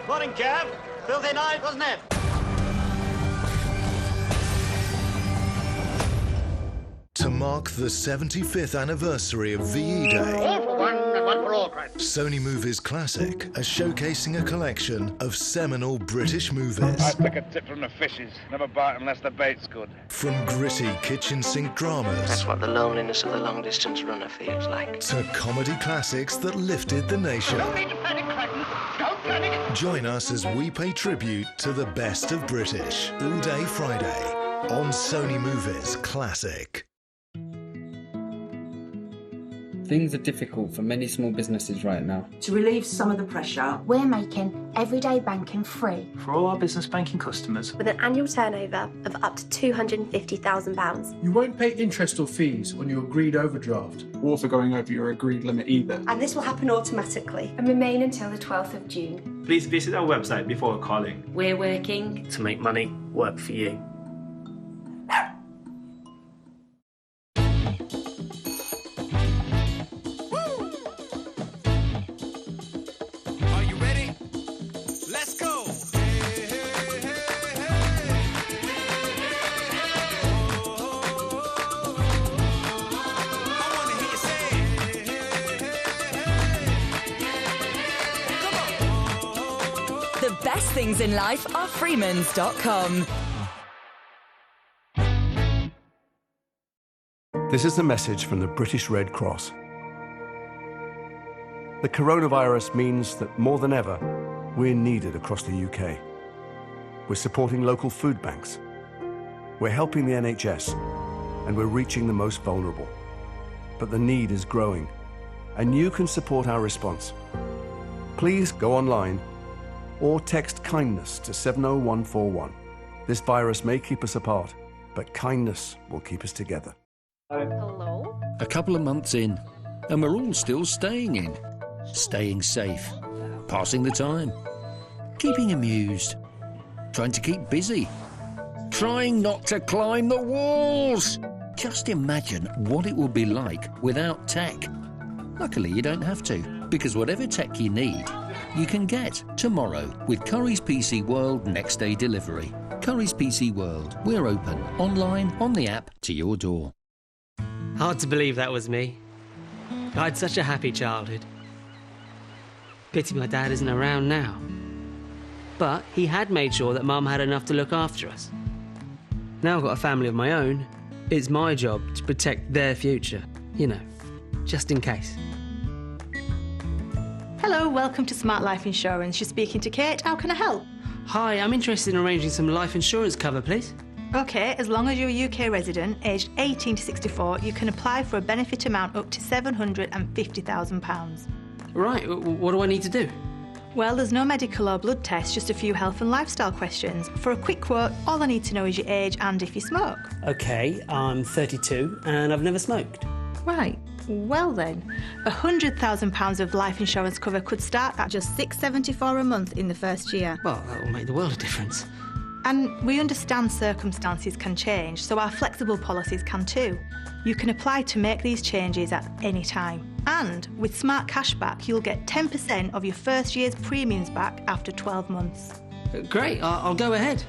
Morning, Kev. Filthy night, wasn't it? To mark the 75th anniversary of VE Day, All for one and one for all, Christ. Sony Movies Classic are showcasing a collection of seminal British movies. I took a tip from the fishes. Never bite unless the bait's good. From gritty kitchen sink dramas That's what the loneliness of the long-distance runner feels like. to comedy classics that lifted the nation. Don't need to panic, Crichton. Don't panic. Join us as we pay tribute to the best of British. All Day Friday on Sony Movies Classic. Things are difficult for many small businesses right now. To relieve some of the pressure, we're making everyday banking free. For all our business banking customers. With an annual turnover of up to £250,000. You won't pay interest or fees on your agreed overdraft. Or for going over your agreed limit either. And this will happen automatically and remain until the 12th of June. Please visit our website before calling. We're working to make money work for you. The best things in life are Freemans.com. This is a message from the British Red Cross. The coronavirus means that more than ever, we're needed across the UK. We're supporting local food banks. We're helping the NHS, and we're reaching the most vulnerable. But the need is growing, and you can support our response. Please go online or text kindness to 70141. This virus may keep us apart, but kindness will keep us together. Hello? A couple of months in, and we're all still staying in. Staying safe, passing the time, keeping amused, trying to keep busy, trying not to climb the walls. Just imagine what it would be like without tech. Luckily, you don't have to, because whatever tech you need, you can get tomorrow with Curry's PC World next day delivery. Curry's PC World. We're open, online, on the app, to your door. Hard to believe that was me. I had such a happy childhood. Pity my dad isn't around now. But he had made sure that Mum had enough to look after us. Now I've got a family of my own, it's my job to protect their future. You know, just in case. Hello, welcome to Smart Life Insurance. You're speaking to Kate. How can I help? Hi, I'm interested in arranging some life insurance cover, please. OK, as long as you're a UK resident, aged 18 to 64, you can apply for a benefit amount up to £750,000. Right, what do I need to do? Well, there's no medical or blood tests, just a few health and lifestyle questions. For a quick quote, all I need to know is your age and if you smoke. OK, I'm 32 and I've never smoked. Right. Well then, £100,000 of life insurance cover could start at just $674 a month in the first year. Well, that will make the world of difference. And we understand circumstances can change, so our flexible policies can too. You can apply to make these changes at any time. And with Smart Cashback, you'll get 10% of your first year's premiums back after 12 months. Great, I'll go ahead.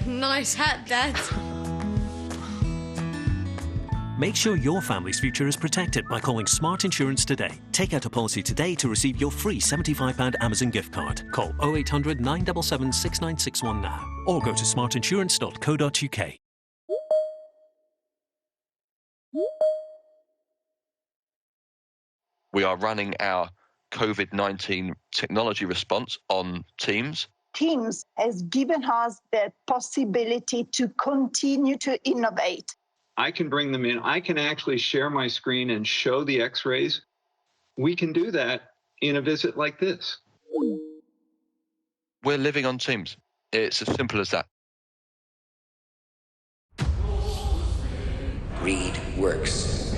Nice hat, Dad. Make sure your family's future is protected by calling Smart Insurance today. Take out a policy today to receive your free £75 Amazon gift card. Call 0800 977 6961 now or go to smartinsurance.co.uk. We are running our COVID-19 technology response on Teams. Teams has given us the possibility to continue to innovate. I can bring them in. I can actually share my screen and show the x-rays We can do that in a visit like this. We're living on Teams. It's as simple as that. Greed works.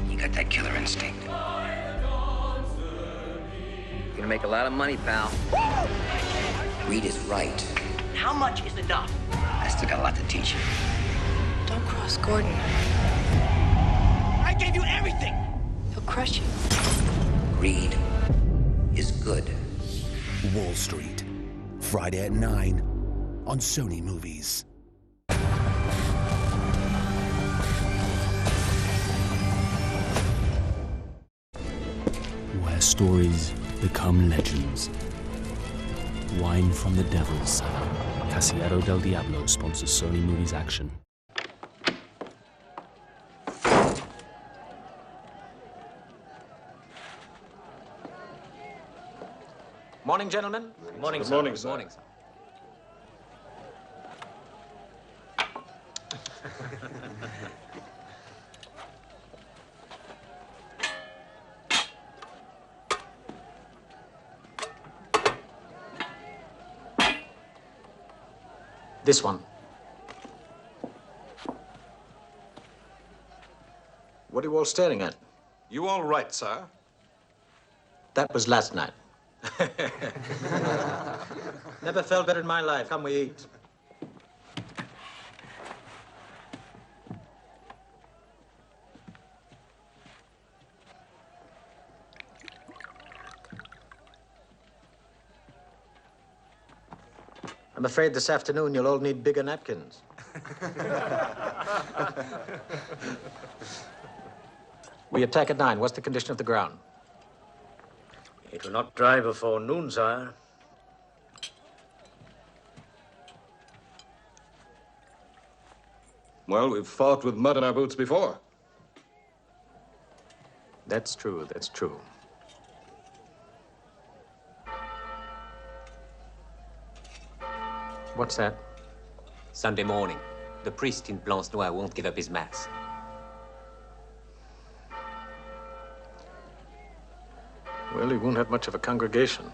You got that killer instinct. You're gonna make a lot of money, pal. Greed is right. How much is enough? I still got a lot to teach you. Don't cross Gordon. I gave you everything! He'll crush you. Greed is good. Wall Street, Friday at 9 on Sony Movies. Where stories become legends. Wine from the Devil's Cellar. Casillero del Diablo sponsors Sony Movies action. Morning, gentlemen. Good morning, Good sir. morning, Good sir. morning, sir. This one. What are you all staring at? You all right, sir? That was last night. Never felt better in my life. Come, we eat. I'm afraid this afternoon you'll all need bigger napkins. We attack at 9. What's the condition of the ground? It will not dry before noon, sire. Well, we've fought with mud in our boots before. That's true, that's true. What's that? Sunday morning. The priest in Blanche-Noire won't give up his mass. Well, he won't have much of a congregation.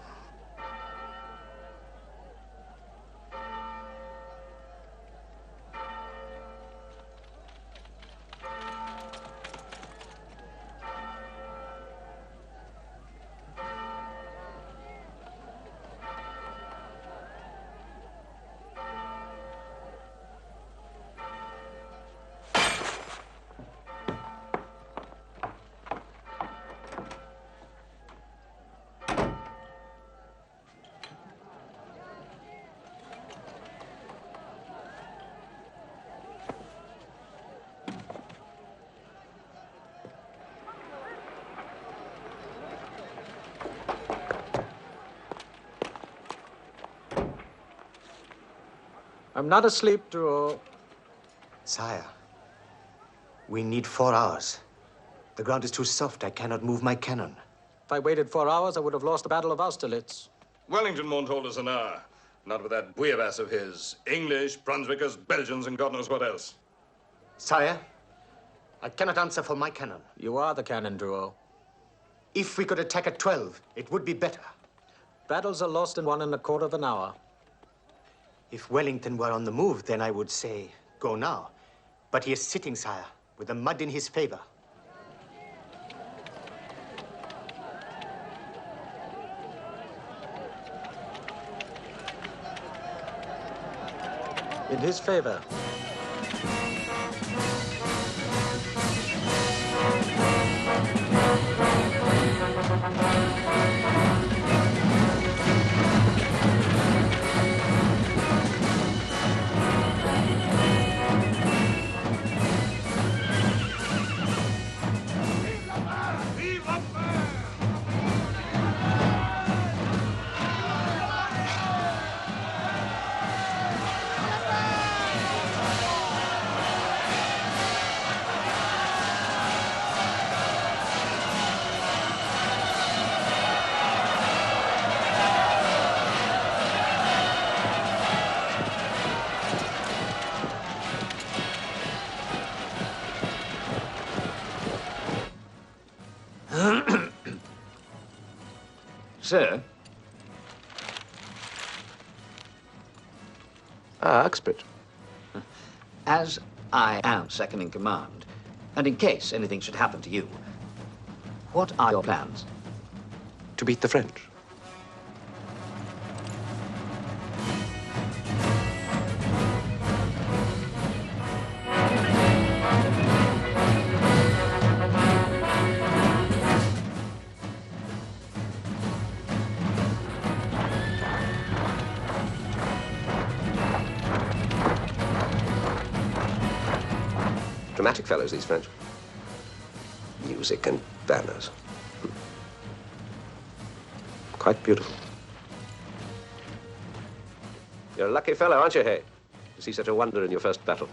I'm not asleep, Drew. Sire, we need 4 hours. The ground is too soft. I cannot move my cannon. If I waited 4 hours, I would have lost the Battle of Austerlitz. Wellington won't hold us an hour. Not with that bouillabaisse of his. English, Brunswickers, Belgians, and God knows what else. Sire, I cannot answer for my cannon. You are the cannon, Drew. If we could attack at 12, it would be better. Battles are lost in 1 1/4 of an hour. If Wellington were on the move, then I would say, go now. But he is sitting, sire, with the mud in his favor. In his favor. Sir? Uxbridge. As I am second in command, and in case anything should happen to you, what are your plans? To beat the French. Dramatic fellows, these French. Music and banners. Quite beautiful. You're a lucky fellow, aren't you, Hay? To see such a wonder in your first battle.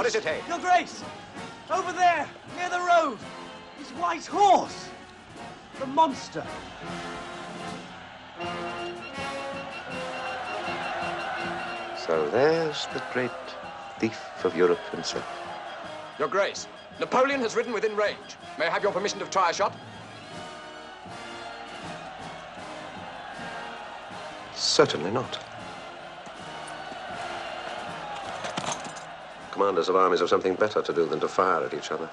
Is it, Hay? Your Grace! Over there, near the road! His white horse! The monster! So there's the great thief of Europe himself. Your Grace, Napoleon has ridden within range. May I have your permission to try a shot? Certainly not. Commanders of armies have something better to do than to fire at each other.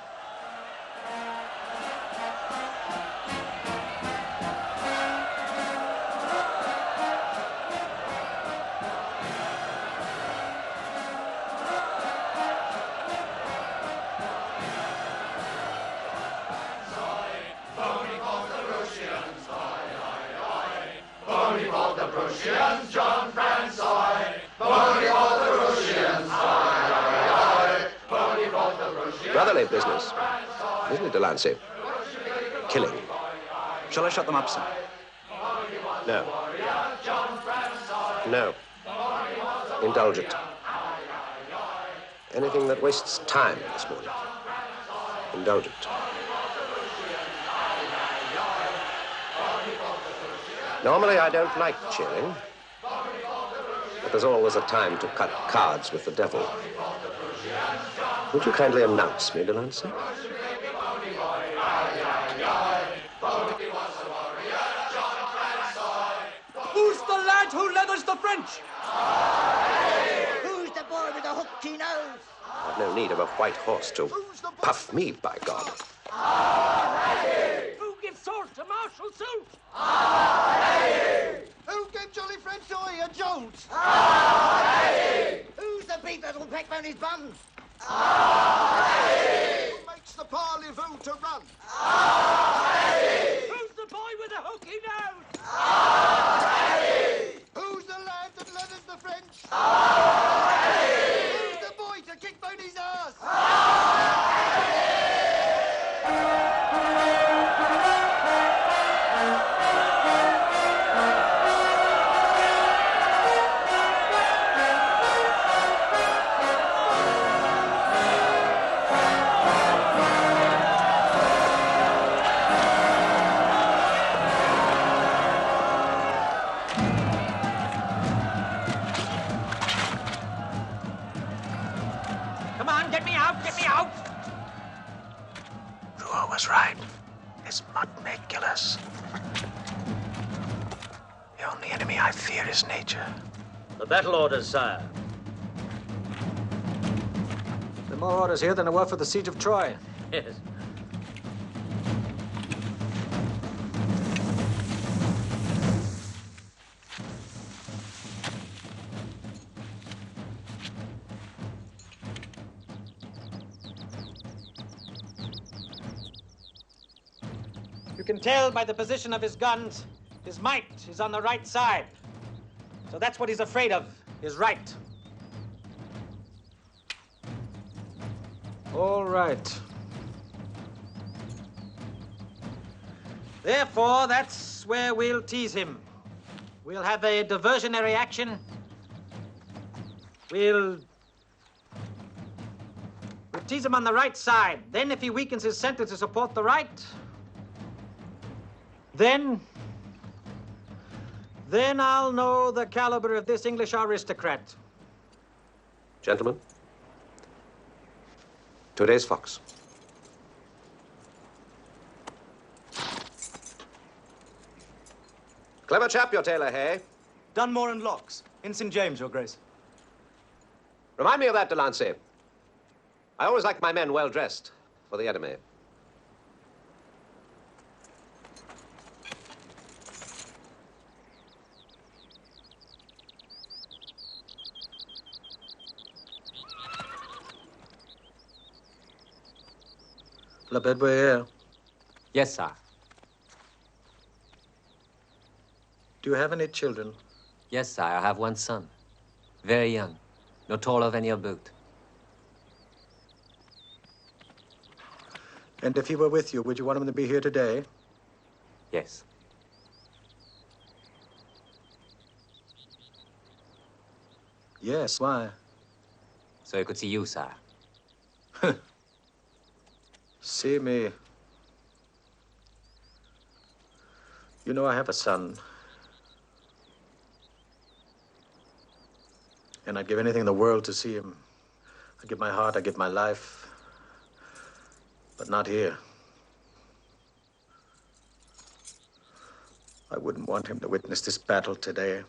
Brotherly business, isn't it, Delancey? Killing. Shall I shut them up, sir? No. No. Indulge it. Anything that wastes time this morning. Indulge it. Normally, I don't like cheering, but there's always a time to cut cards with the devil. Would you kindly announce me, Delancey? Who's the lad who leathers the French? Who's the boy with the hooked nose? I've no need of a white horse to puff me, by God. Who gives swords to Marshal Soult? Who gave Jolly French Oy a jolt? Who's the beat that'll peck down his bum? Who makes the parlez-vous to run? Who's the boy with the hooky nose? Who's the lad that leathers the French? Who's the boy to kick Boney's ass? Come on, get me out, get me out! Rouault was right. This mud may kill us. The only enemy I fear is nature. The battle orders, sire. There are more orders here than there were for the siege of Troy. Yes. can tell by the position of his guns, his might is on the right side. So that's what he's afraid of, his right. All right. Therefore, that's where we'll tease him. We'll have a diversionary action. We'll tease him on the right side. Then, if he weakens his center to support the right, then I'll know the caliber of this English aristocrat. Gentlemen, today's fox. Clever chap, your tailor, hey? Dunmore and Locks, in St. James, Your Grace. Remind me of that, Delancey. I always like my men well dressed for the enemy. La Bedouille. Yes, sir. Do you have any children? Yes, sir. I have one son. Very young. No taller than your boot. And if he were with you, would you want him to be here today? Yes. Yes, why? So he could see you, sir. See me. You know, I have a son. And I'd give anything in the world to see him. I'd give my heart, I'd give my life. But not here. I wouldn't want him to witness this battle today.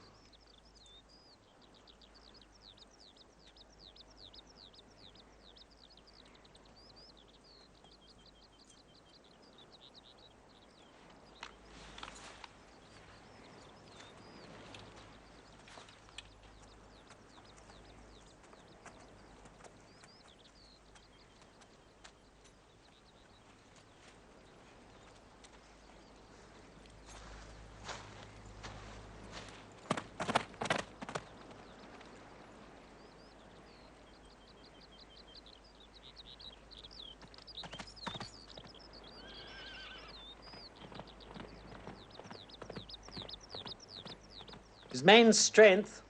His main strength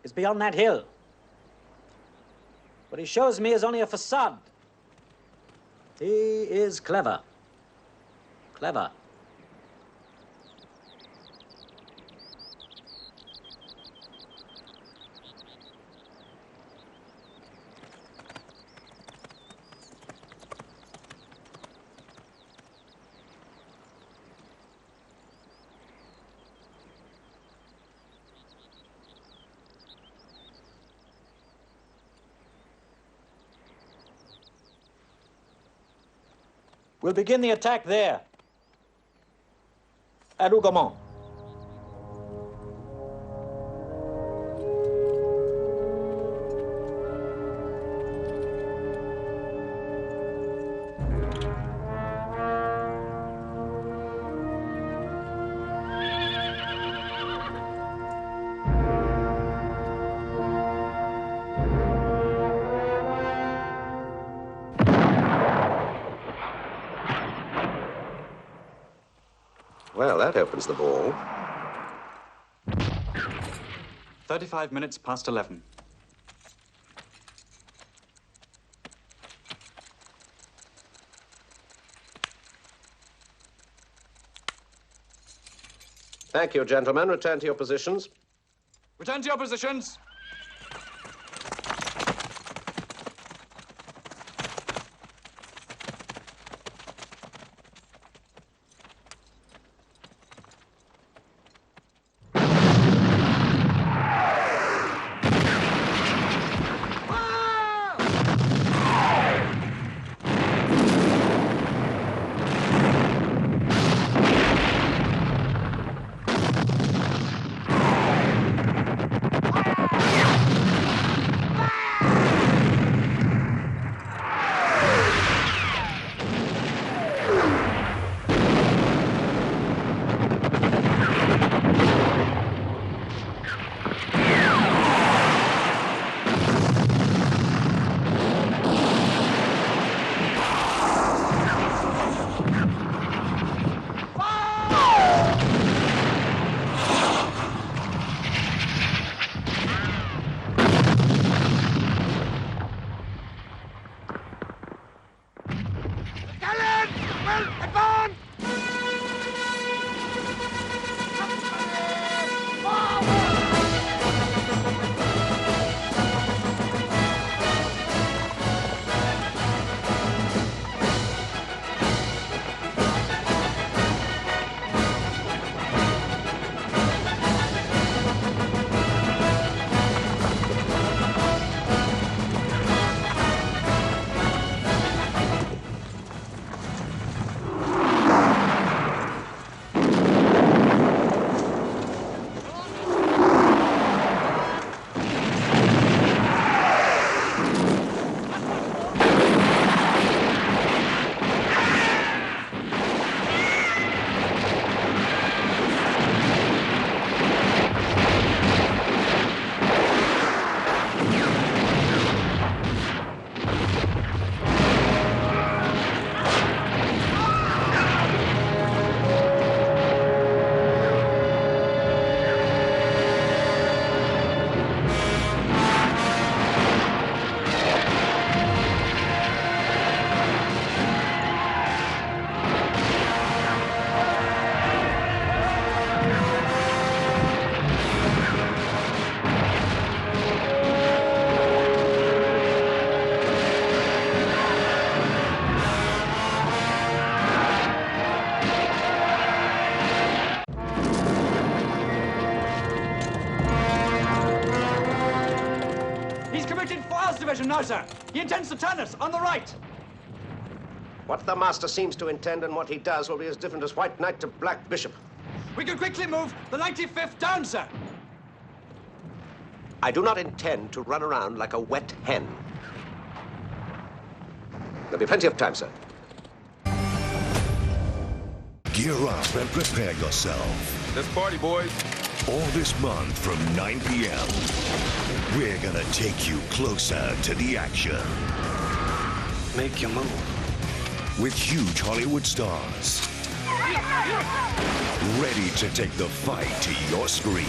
is beyond that hill. What he shows me is only a facade. He is clever. Clever. We'll begin the attack there, at Hougomont. Well, that opens the ball. 35 minutes past 11. Thank you, gentlemen. Return to your positions. Return to your positions. 13th Flyers Division now, sir. He intends to turn us on the right. What the master seems to intend and what he does will be as different as White Knight to Black Bishop. We can quickly move the 95th down, sir. I do not intend to run around like a wet hen. There'll be plenty of time, sir. Gear up and prepare yourself. Let's party, boys. All this month from 9 p.m., we're gonna take you closer to the action. Make your move. With huge Hollywood stars ready to take the fight to your screen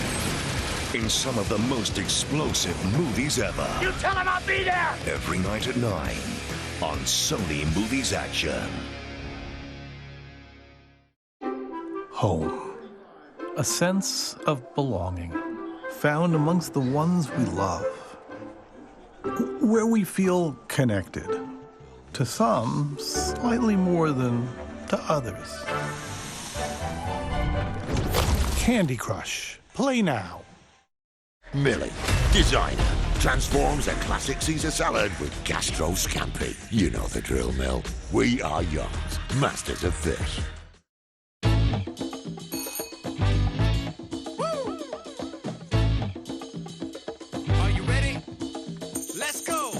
in some of the most explosive movies ever. You tell him I'll be there! Every night at 9 on Sony Movies Action. Home. A sense of belonging, found amongst the ones we love. Where we feel connected. To some, slightly more than to others. Candy Crush. Play now. Millie, designer, transforms a classic Caesar salad with gastro scampi. You know the drill, Mill. We are yours, masters of fish. Are you ready? Let's go!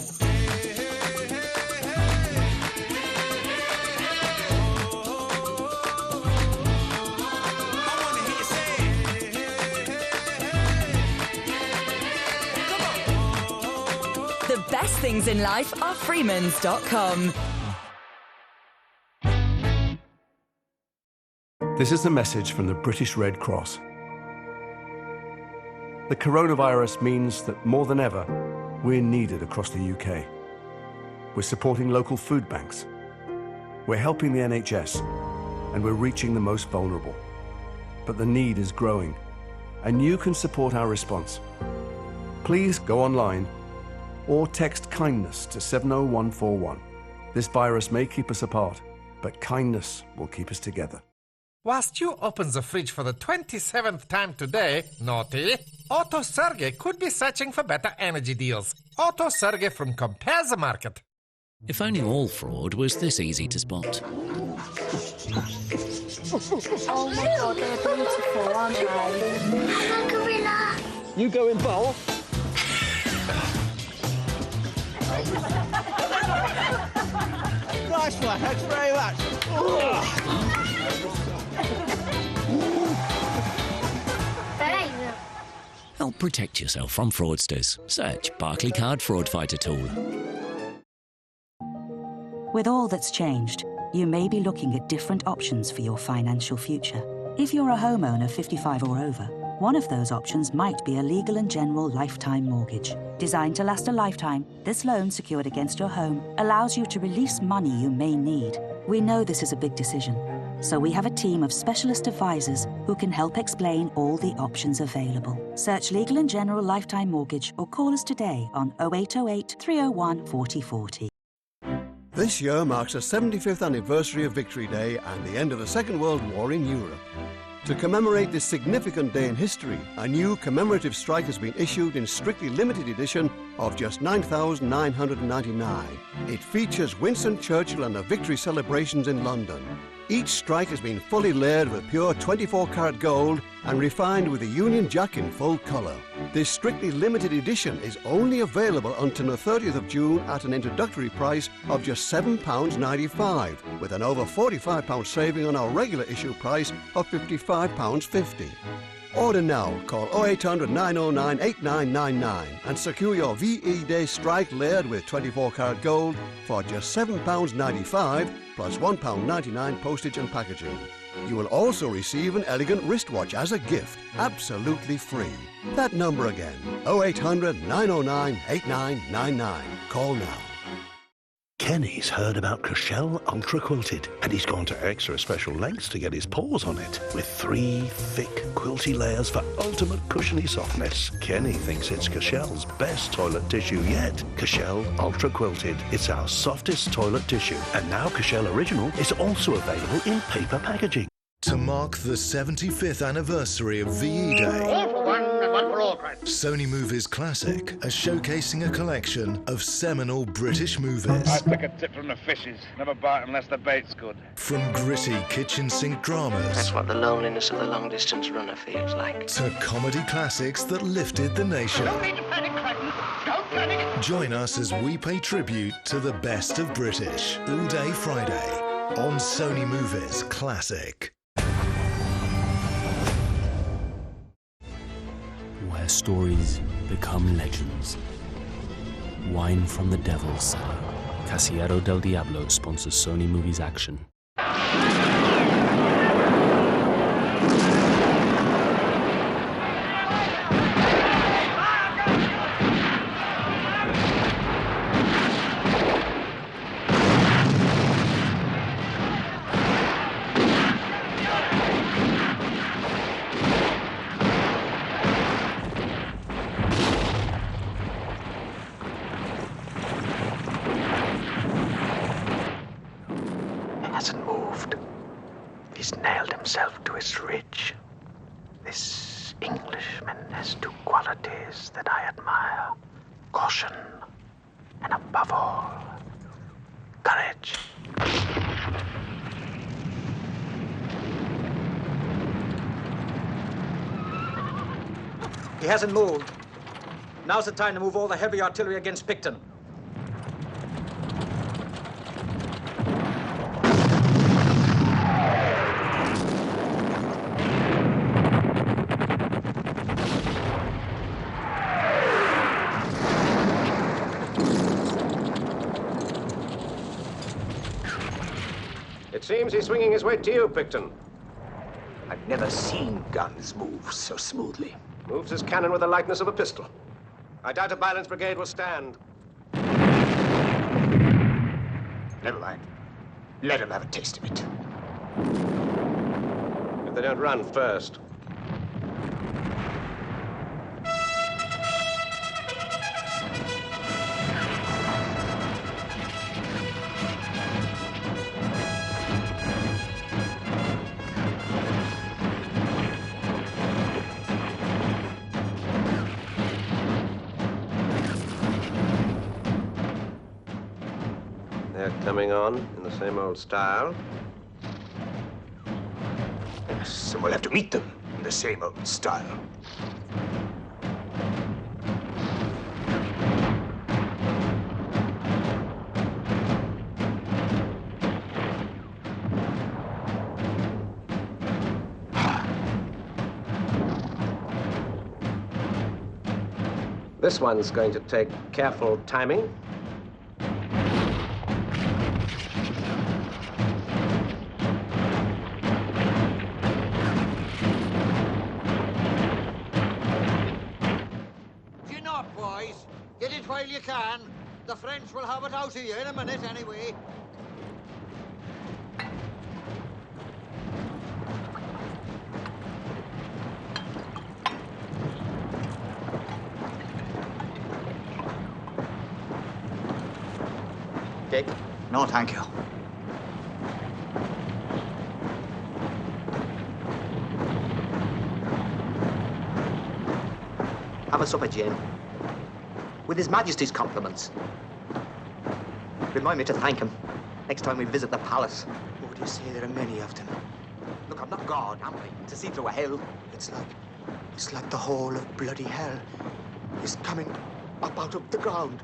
The best things in life are Freemans.com. This is a message from the British Red Cross. The coronavirus means that more than ever, we're needed across the UK. We're supporting local food banks. We're helping the NHS, and we're reaching the most vulnerable. But the need is growing, and you can support our response. Please go online or text kindness to 70141. This virus may keep us apart, but kindness will keep us together. Whilst you open the fridge for the 27th time today, naughty, Otto Sergey could be searching for better energy deals. Otto Sergey from Compare the Market. If only all fraud was this easy to spot. Oh my god, they're beautiful, aren't they? I'm a gorilla. You go in bowl. Nice one, thanks very much. Help protect yourself from fraudsters. Search Barclaycard Fraud Fighter tool. With all that's changed, you may be looking at different options for your financial future. If you're a homeowner 55 or over, one of those options might be a legal and general lifetime mortgage. Designed to last a lifetime, this loan secured against your home allows you to release money you may need. We know this is a big decision, so we have a team of specialist advisors who can help explain all the options available. Search Legal and General Lifetime Mortgage or call us today on 0808 301 4040. This year marks the 75th anniversary of Victory Day and the end of the Second World War in Europe. To commemorate this significant day in history, a new commemorative strike has been issued in strictly limited edition of just $9,999. It features Winston Churchill and the victory celebrations in London. Each strike has been fully layered with pure 24-karat gold and refined with the Union Jack in full colour. This strictly limited edition is only available until the 30th of June at an introductory price of just £7.95, with an over £45 saving on our regular issue price of £55.50. Order now, call 0800 909 8999 and secure your VE Day strike layered with 24-karat gold for just £7.95 plus £1.99 postage and packaging. You will also receive an elegant wristwatch as a gift, absolutely free. That number again, 0800 909 8999. Call now. Kenny's heard about Cushell Ultra Quilted, and he's gone to extra special lengths to get his paws on it. With 3 thick, quilty layers for ultimate cushiony softness. Kenny thinks it's Cushell's best toilet tissue yet. Cushell Ultra Quilted. It's our softest toilet tissue. And now Cushell Original is also available in paper packaging. To mark the 75th anniversary of VE Day, All for one and one for all, Christ. Sony Movies Classic are showcasing a collection of seminal British movies. I took a tip from the fishes. Never bite unless the bait's good. From gritty kitchen sink dramas. That's what the loneliness of the long-distance runner feels like. To comedy classics that lifted the nation. Don't need to panic, Crichton. Don't panic. Join us as we pay tribute to the best of British all day Friday on Sony Movies Classic. Where stories become legends. Wine from the Devil's Cellar. Casillero del Diablo sponsors Sony Movies Action. Himself to his ridge. This Englishman has two qualities that I admire: caution, and above all, courage. He hasn't moved. Now's the time to move all the heavy artillery against Picton. It seems he's swinging his way to you, Picton. I've never seen guns move so smoothly. Moves his cannon with the lightness of a pistol. I doubt a Byron's brigade will stand. Never mind. Let him have a taste of it. If they don't run first. Coming on in the same old style. Yes, and we'll have to meet them in the same old style. This one's going to take careful timing. Get it while you can. The French will have it out of you in a minute anyway. Dick? No, thank you. Have a supper, Jane. With His Majesty's compliments. Remind me to thank him next time we visit the palace. Oh, do you say there are many of them? Look, I'm not God, am I? To see through a hell. It's like the whole of bloody hell is coming up out of the ground.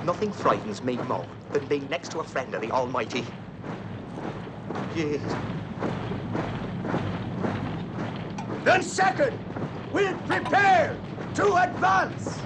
Nothing frightens me more than being next to a friend of the Almighty. Yes. Then second, we'll prepare to advance.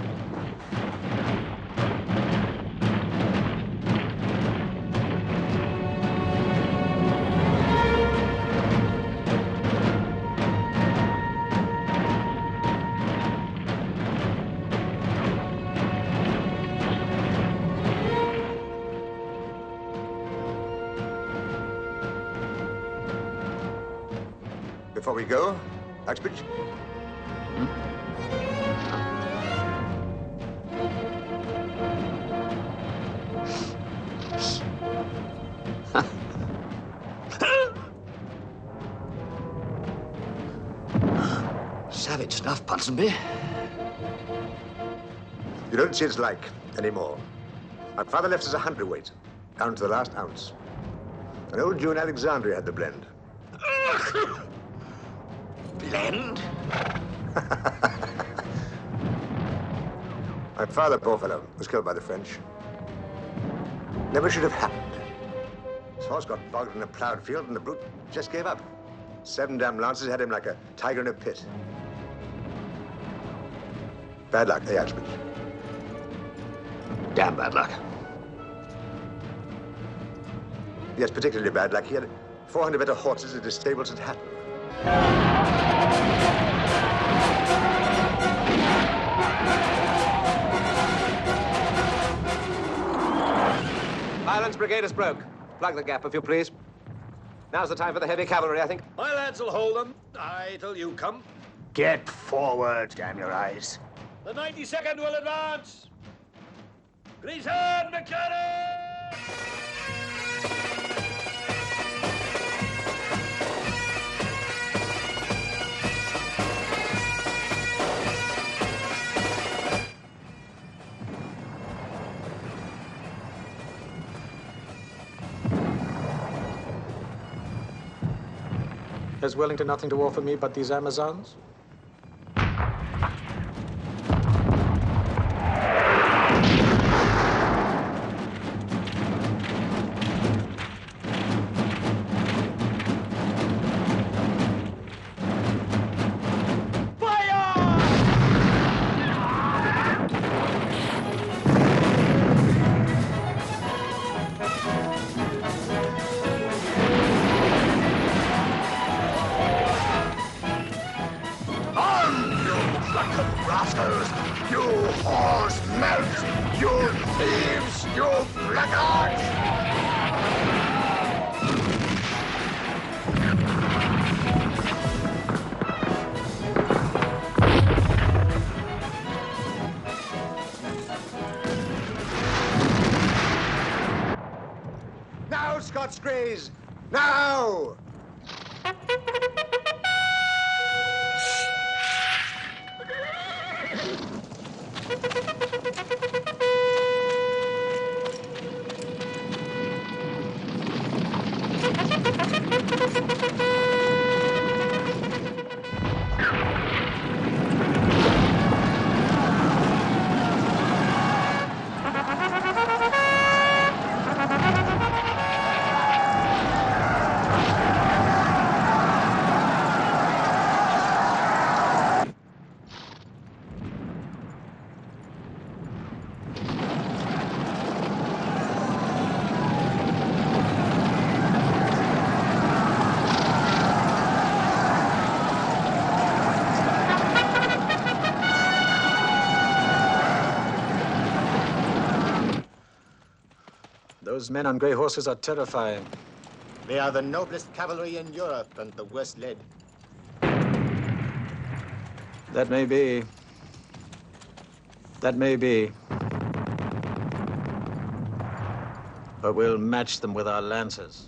Before we go, Uxbridge. Ponsonby. You don't see its like anymore. My father left us a hundredweight, down to the last ounce. An old Jew in Alexandria had the blend. Blend? My father, poor fellow, was killed by the French. Never should have happened. His horse got bogged in a plowed field and the brute just gave up. 7 damn lances had him like a tiger in a pit. Bad luck, eh, Axbridge? Damn bad luck. Yes, particularly bad luck. He had 400 better horses at his stables at Hatton. Highlands Brigade is broke. Plug the gap, if you please. Now's the time for the heavy cavalry, I think. My lads will hold them. Aye, till you come. Get forward, damn your eyes. The 92nd will advance. Gleason, McLaren! Has Wellington nothing to offer me but these Amazons? Now, Scots Greys! Now! Those men on grey horses are terrifying. They are the noblest cavalry in Europe and the worst led. That may be. That may be. But we'll match them with our lances.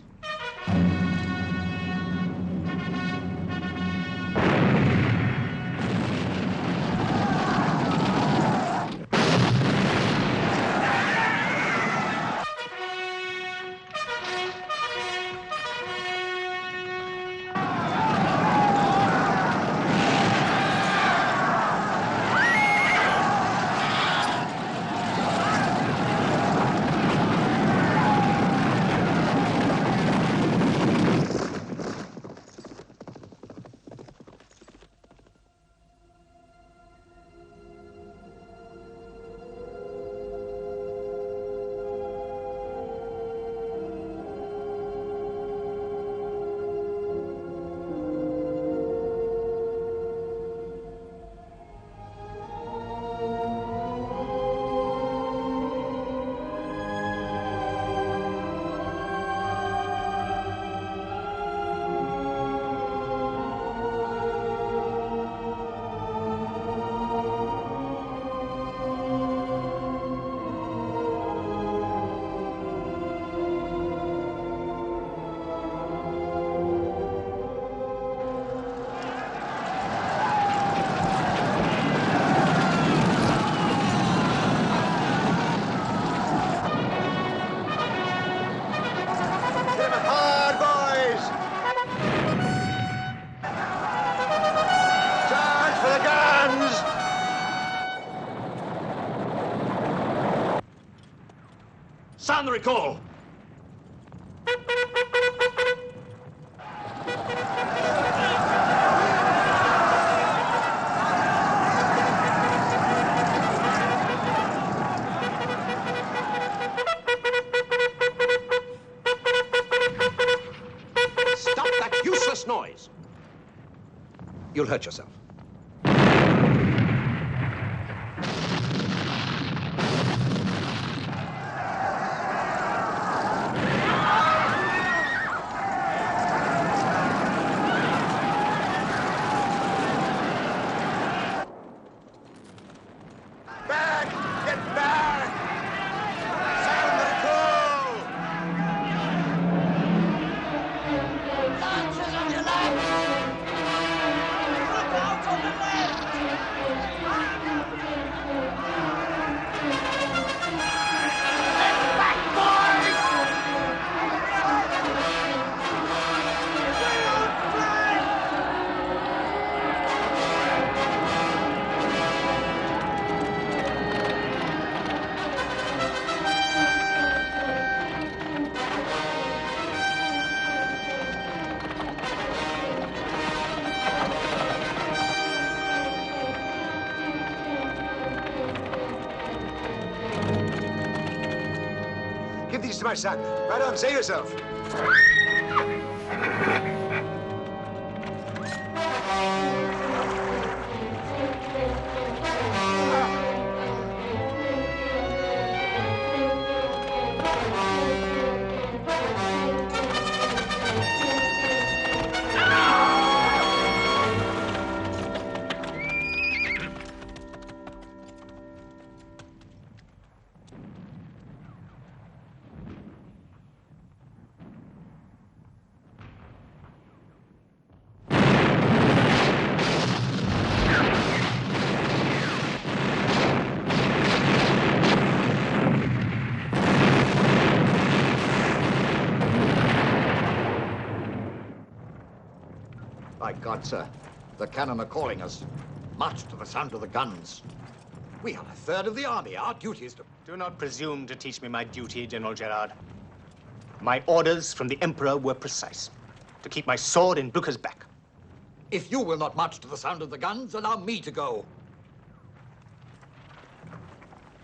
Sound the recall. Stop that useless noise. You'll hurt yourself. Give these to my son. Right on, save yourself. By God, sir, the cannon are calling us. March to the sound of the guns. We are a third of the army. Our duty is to... Do not presume to teach me my duty, General Gerard. My orders from the Emperor were precise. To keep my sword in Blucher's back. If you will not march to the sound of the guns, allow me to go.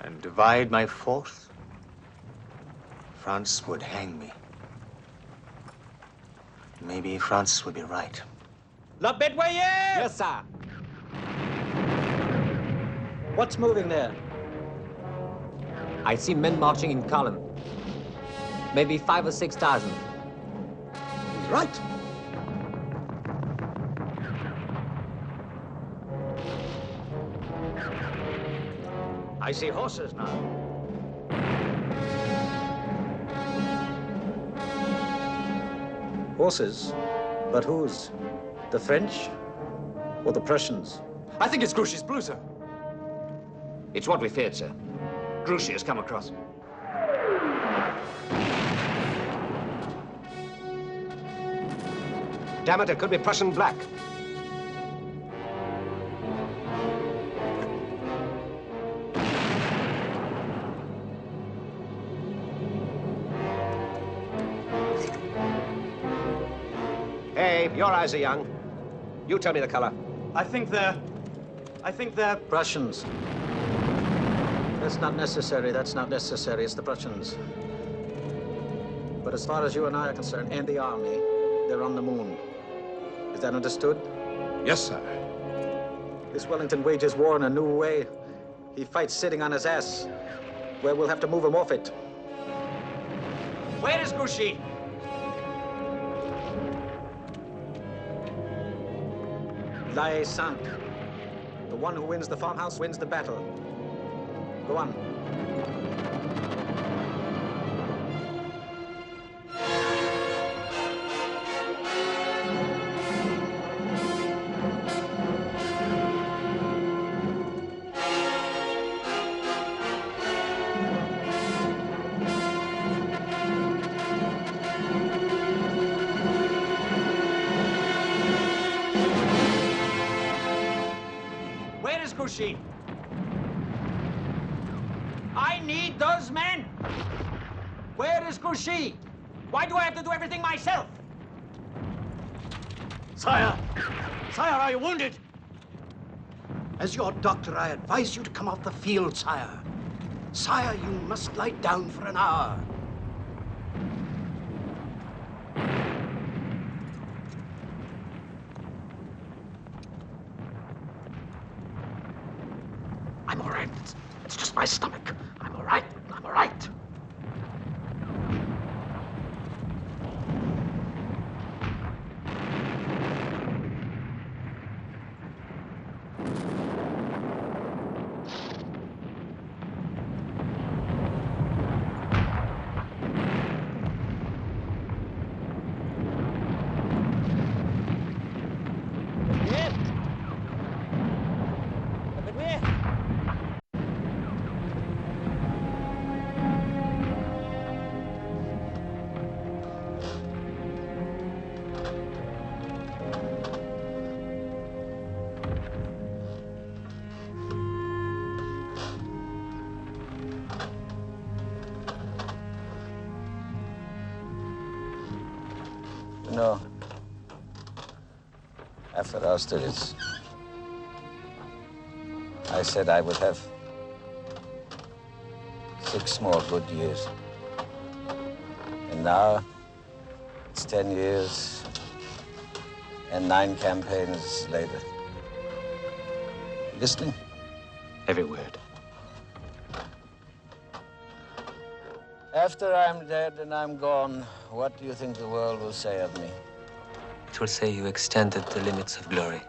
And divide my force? France would hang me. Maybe France would be right. La Bedouille! Yes, sir. What's moving there? I see men marching in column. Maybe 5,000 or 6,000. He's right. I see horses now. Horses? But whose? The French or the Prussians? I think it's Grouchy's blue, sir. It's what we feared, sir. Grouchy has come across. Damn it, it could be Prussian black. Hey, your eyes are young. You tell me the color. I think they're Prussians. That's not necessary. That's not necessary. It's the Prussians. But as far as you and I are concerned, and the army, they're on the moon. Is that understood? Yes, sir. This Wellington wages war in a new way. He fights sitting on his ass. Well, we'll have to move him off it. Where is Grouchy? Lie Sank. The one who wins the farmhouse wins the battle. Go on. Where is Grouchy? I need those men! Where is Grouchy? Why do I have to do everything myself? Sire! Sire, are you wounded? As your doctor, I advise you to come off the field, sire. Sire, you must lie down for an hour. I'm all right. It's just my stomach. I'm all right. I'm all right. No. After Austerlitz, I said I would have 6 more good years. And now, it's 10 years and 9 campaigns later. Listening? Every word. After I'm dead and I'm gone, what do you think the world will say of me? It will say you extended the limits of glory.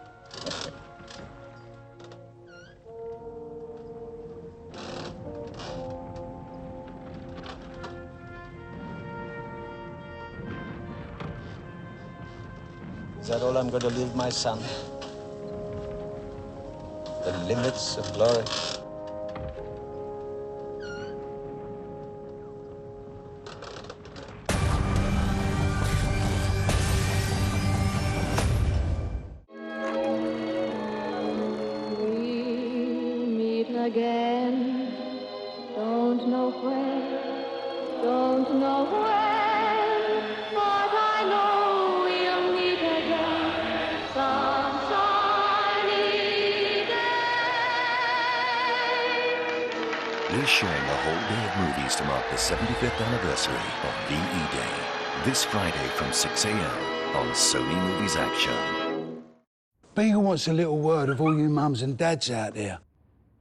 Is that all I'm going to leave my son? The limits of glory? Again, don't know where, don't know when, but I know we'll meet again some sunny day. We're sharing a whole day of movies to mark the 75th anniversary of VE Day. This Friday from 6 a.m. on Sony Movies Action. Beagle wants a little word of all you mums and dads out there.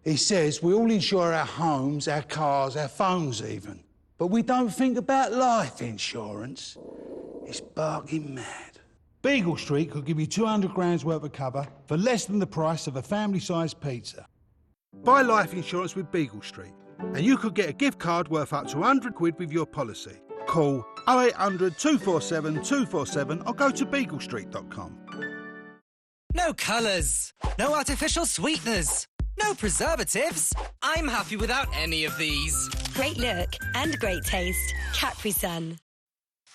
He says we all insure our homes, our cars, our phones even. But we don't think about life insurance. It's barking mad. Beagle Street could give you 200 grand's worth of cover for less than the price of a family-sized pizza. Buy life insurance with Beagle Street, and you could get a gift card worth up to 100 quid with your policy. Call 0800 247 247 or go to beaglestreet.com. No colours, no artificial sweeteners, no preservatives. I'm happy without any of these. Great look and great taste. Capri Sun.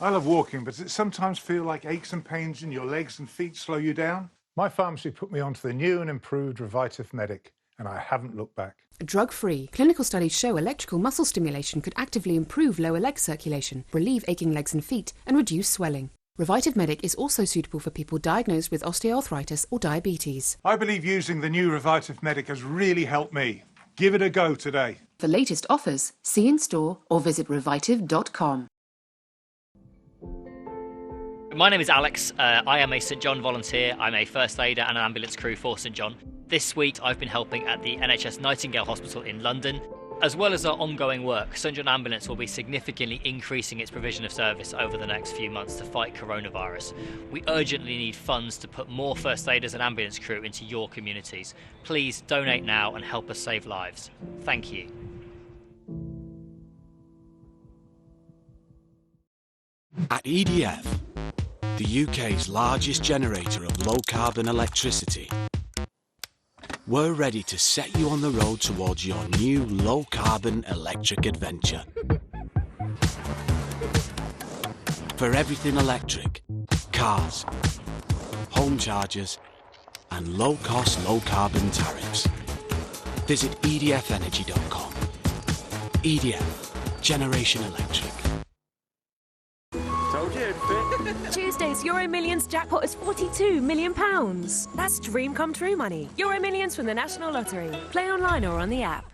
I love walking, but does it sometimes feel like aches and pains in your legs and feet slow you down? My pharmacy put me onto the new and improved Revitive Medic, and I haven't looked back. Drug-free, clinical studies show electrical muscle stimulation could actively improve lower leg circulation, relieve aching legs and feet, and reduce swelling. Revitive Medic is also suitable for people diagnosed with osteoarthritis or diabetes. I believe using the new Revitive Medic has really helped me. Give it a go today. For latest offers, see in store or visit revitive.com. My name is Alex. I am a St John volunteer. I'm a first aider and an ambulance crew for St John. This week I've been helping at the NHS Nightingale Hospital in London. As well as our ongoing work, St John Ambulance will be significantly increasing its provision of service over the next few months to fight coronavirus. We urgently need funds to put more first aiders and ambulance crew into your communities. Please donate now and help us save lives. Thank you. At EDF, the UK's largest generator of low-carbon electricity, we're ready to set you on the road towards your new low-carbon electric adventure. For everything electric, cars, home chargers, and low-cost, low-carbon tariffs, visit edfenergy.com. EDF, Generation Electric. Tuesday's Euro Millions jackpot is £42 million. That's dream come true money. Euro Millions from the National Lottery. Play online or on the app.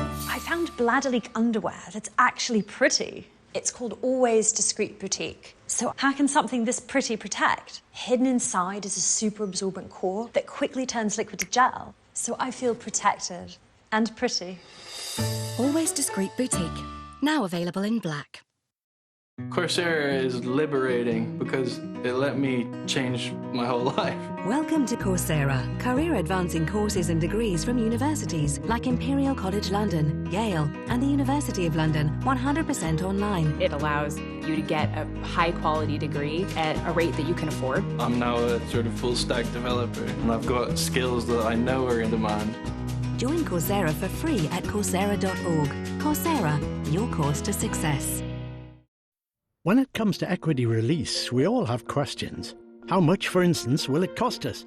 I found bladder leak underwear that's actually pretty. It's called Always Discreet Boutique. So how can something this pretty protect? Hidden inside is a super absorbent core that quickly turns liquid to gel. So I feel protected and pretty. Always Discreet Boutique. Now available in black. Coursera is liberating because it let me change my whole life. Welcome to Coursera, career-advancing courses and degrees from universities like Imperial College London, Yale, and the University of London, 100% online. It allows you to get a high-quality degree at a rate that you can afford. I'm now a sort of full-stack developer, and I've got skills that I know are in demand. Join Coursera for free at Coursera.org. Coursera, your course to success. When it comes to equity release, we all have questions. How much, for instance, will it cost us?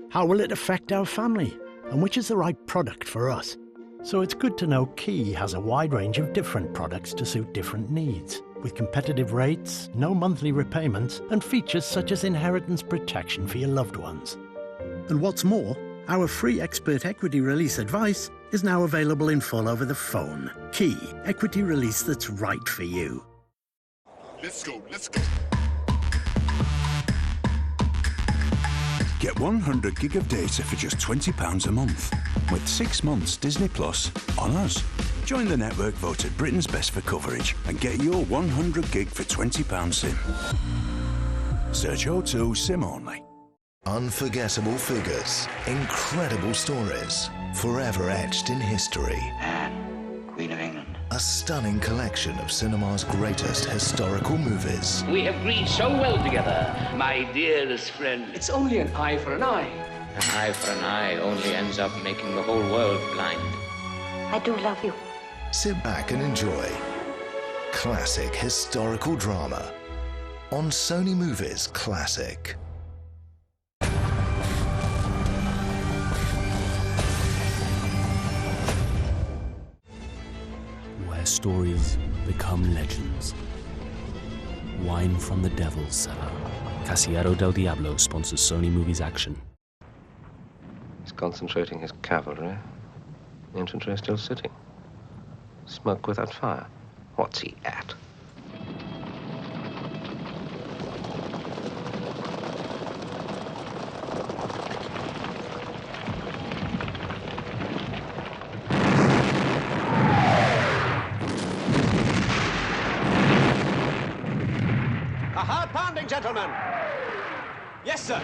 How will it affect our family? And which is the right product for us? So it's good to know Key has a wide range of different products to suit different needs, with competitive rates, no monthly repayments, and features such as inheritance protection for your loved ones. And what's more, our free expert equity release advice is now available in full over the phone. Key, equity release that's right for you. Let's go, let's go. Get 100 gig of data for just £20 a month. With 6 months Disney Plus on us. Join the network voted Britain's best for coverage and get your 100 gig for £20 SIM. Search O2 SIM only. Unforgettable figures, incredible stories, forever etched in history. Anne, Queen of England. A stunning collection of cinema's greatest historical movies. We have agreed so well together, my dearest friend. It's only an eye for an eye. An eye for an eye only ends up making the whole world blind. I do love you. Sit back and enjoy classic historical drama on Sony Movies Classic. Where stories become legends. Wine from the Devil's Cellar. Casillero del Diablo sponsors Sony Movies action. He's concentrating his cavalry. The infantry is still sitting. Smoke without fire. What's he at? A hard pounding, gentlemen. Yes, sir.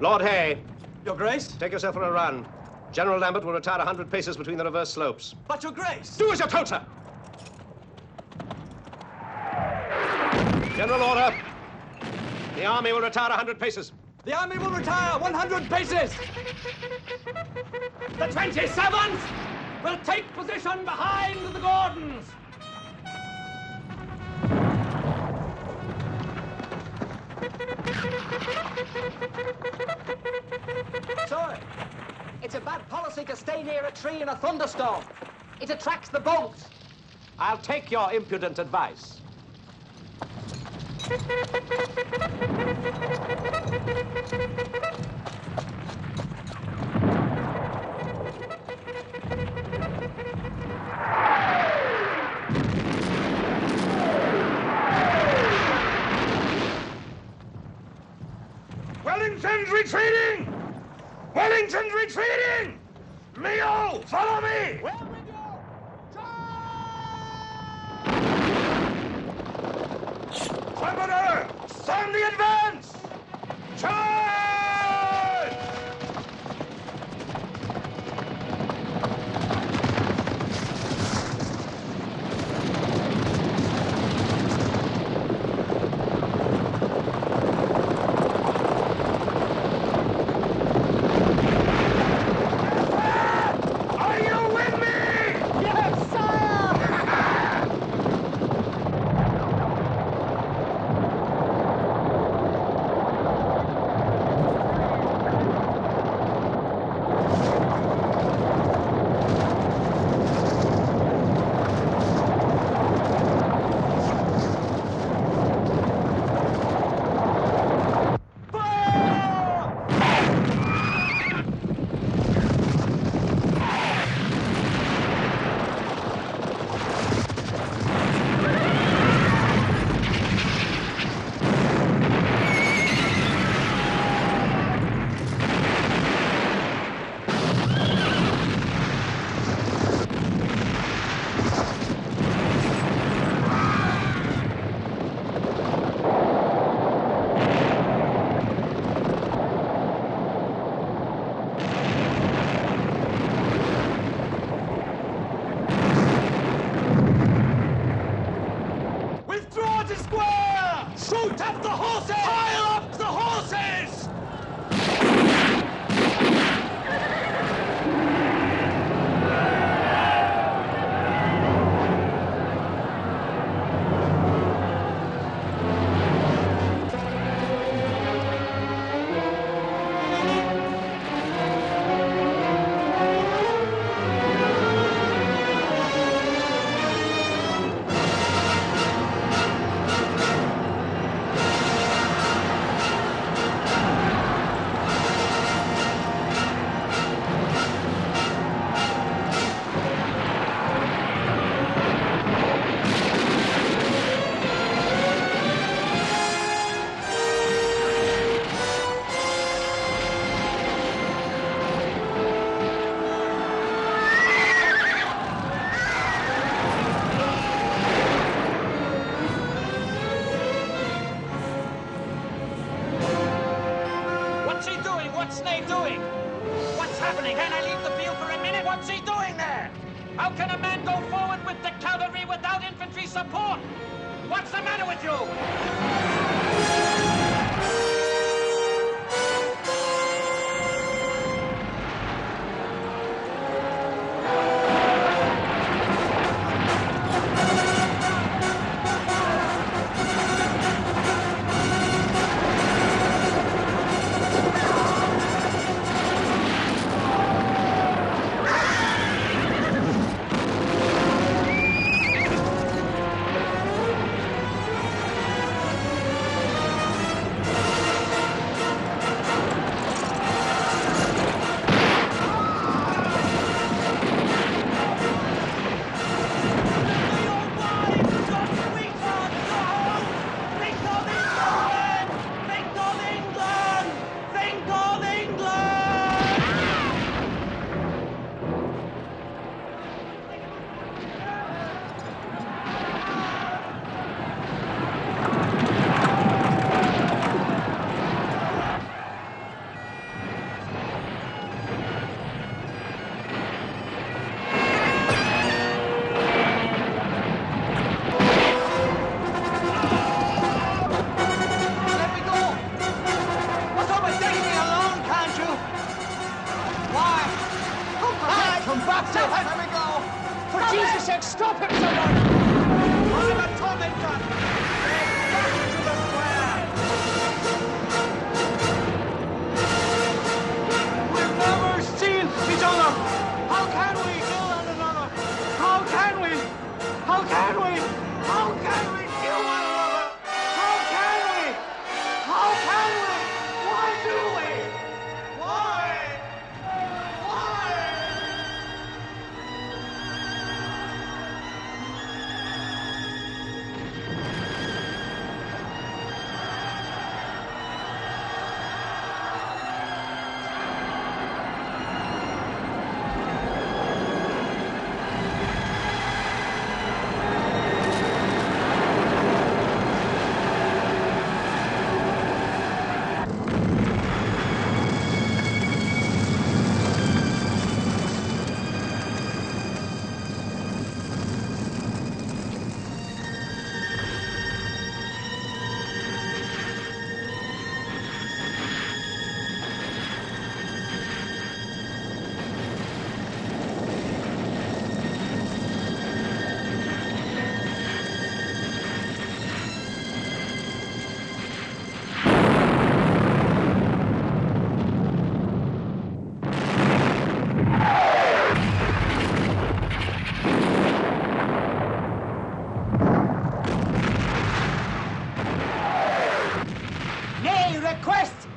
Lord Hay. Your Grace? Take yourself for a run. General Lambert will retire 100 paces between the reverse slopes. But, Your Grace! Do as you're told, sir. General order. The army will retire 100 paces. The army will retire 100 paces! The 27th will take position behind the Gordons! Sir, it's a bad policy to stay near a tree in a thunderstorm. It attracts the bolts. I'll take your impudent advice. Wellington's retreating! Wellington's retreating! Leo, follow me! Governor, stand the advance! Charge! Are you with me? Yes, sire! What's Ney doing? What's happening? Can I leave the field for a minute? What's he doing there? How can a man go forward with the cavalry without infantry support? What's the matter with you?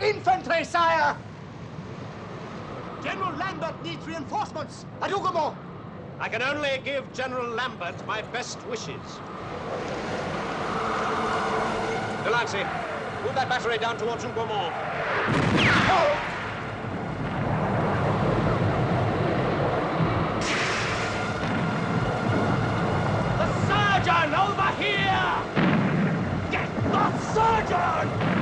Infantry, sire! General Lambert needs reinforcements. At Hougoumont. I can only give General Lambert my best wishes. Delancey, move that battery down towards Hougoumont. The surgeon over here! Get the surgeon!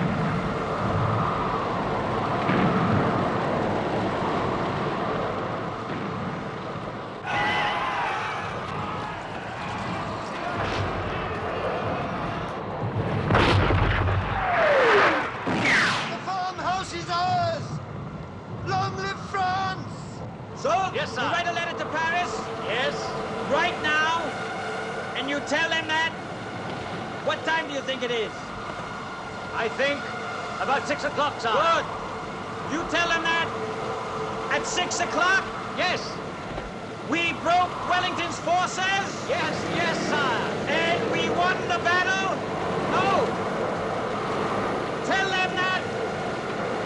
Yes, sir. You write a letter to Paris? Yes. Right now? And you tell them that? What time do you think it is? I think about 6 o'clock, sir. Good. You tell them that? At 6 o'clock? Yes. We broke Wellington's forces? Yes, sir. And we won the battle? No. Tell them that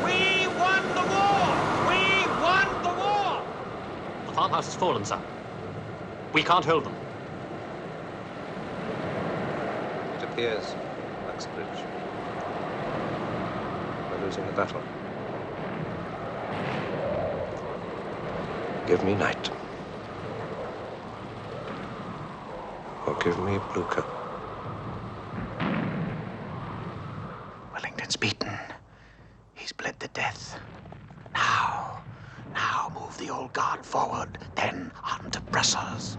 we won the war. We won the war. The farmhouse has fallen, sir. We can't hold them. It appears, Uxbridge, we're losing the battle. Give me night. Or give me Blucher. Wellington's beaten. He's bled to death. Now Now move the old guard forward, then on to Brussels.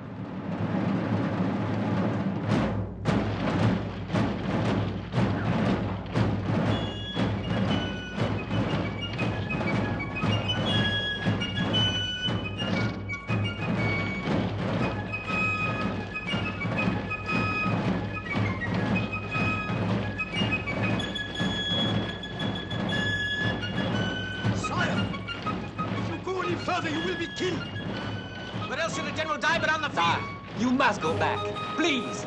Further, you will be killed. Where else should a general die but on the field? You must go back. Please.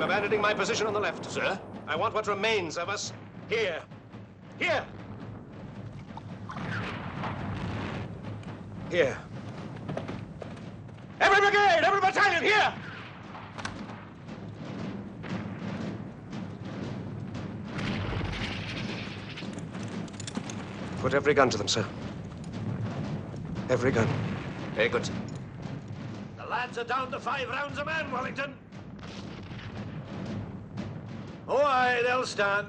Abandoning my position on the left, sir. I want what remains of us here. Here! Here. Every brigade, every battalion, here! Put every gun to them, sir. Every gun. Very good. The lads are down to 5 rounds a man, Wellington. Oh, aye, they'll stand.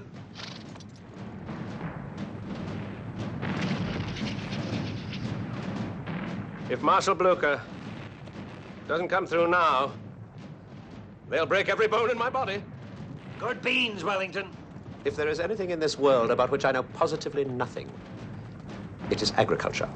If Marshal Blucher doesn't come through now, they'll break every bone in my body. Good beans, Wellington. If there is anything in this world about which I know positively nothing, it is agriculture.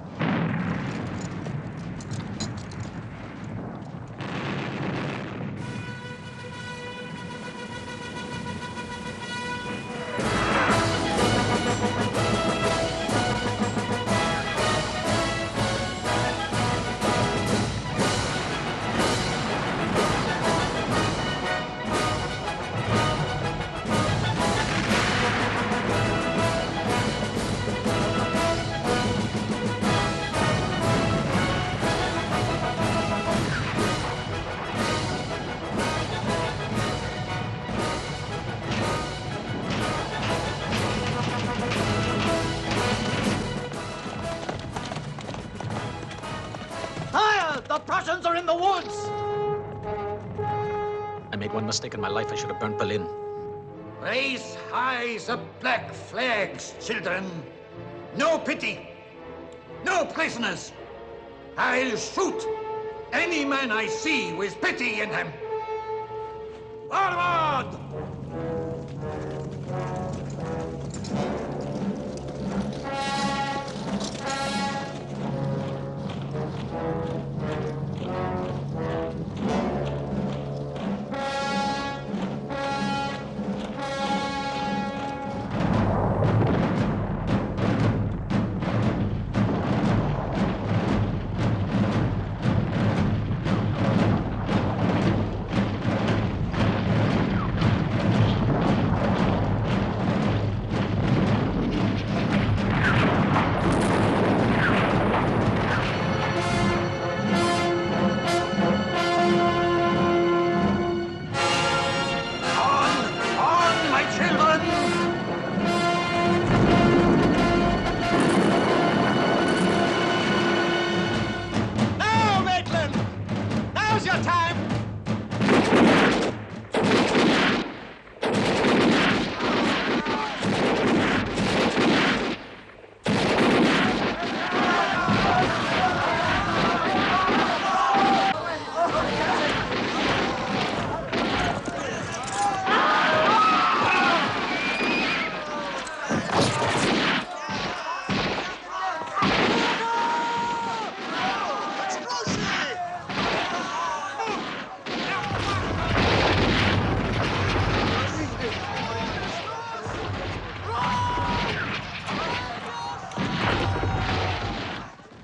The Prussians are in the woods! I made one mistake in my life. I should have burnt Berlin. Raise high the black flags, children. No pity. No prisoners. I'll shoot any man I see with pity in him. Forward!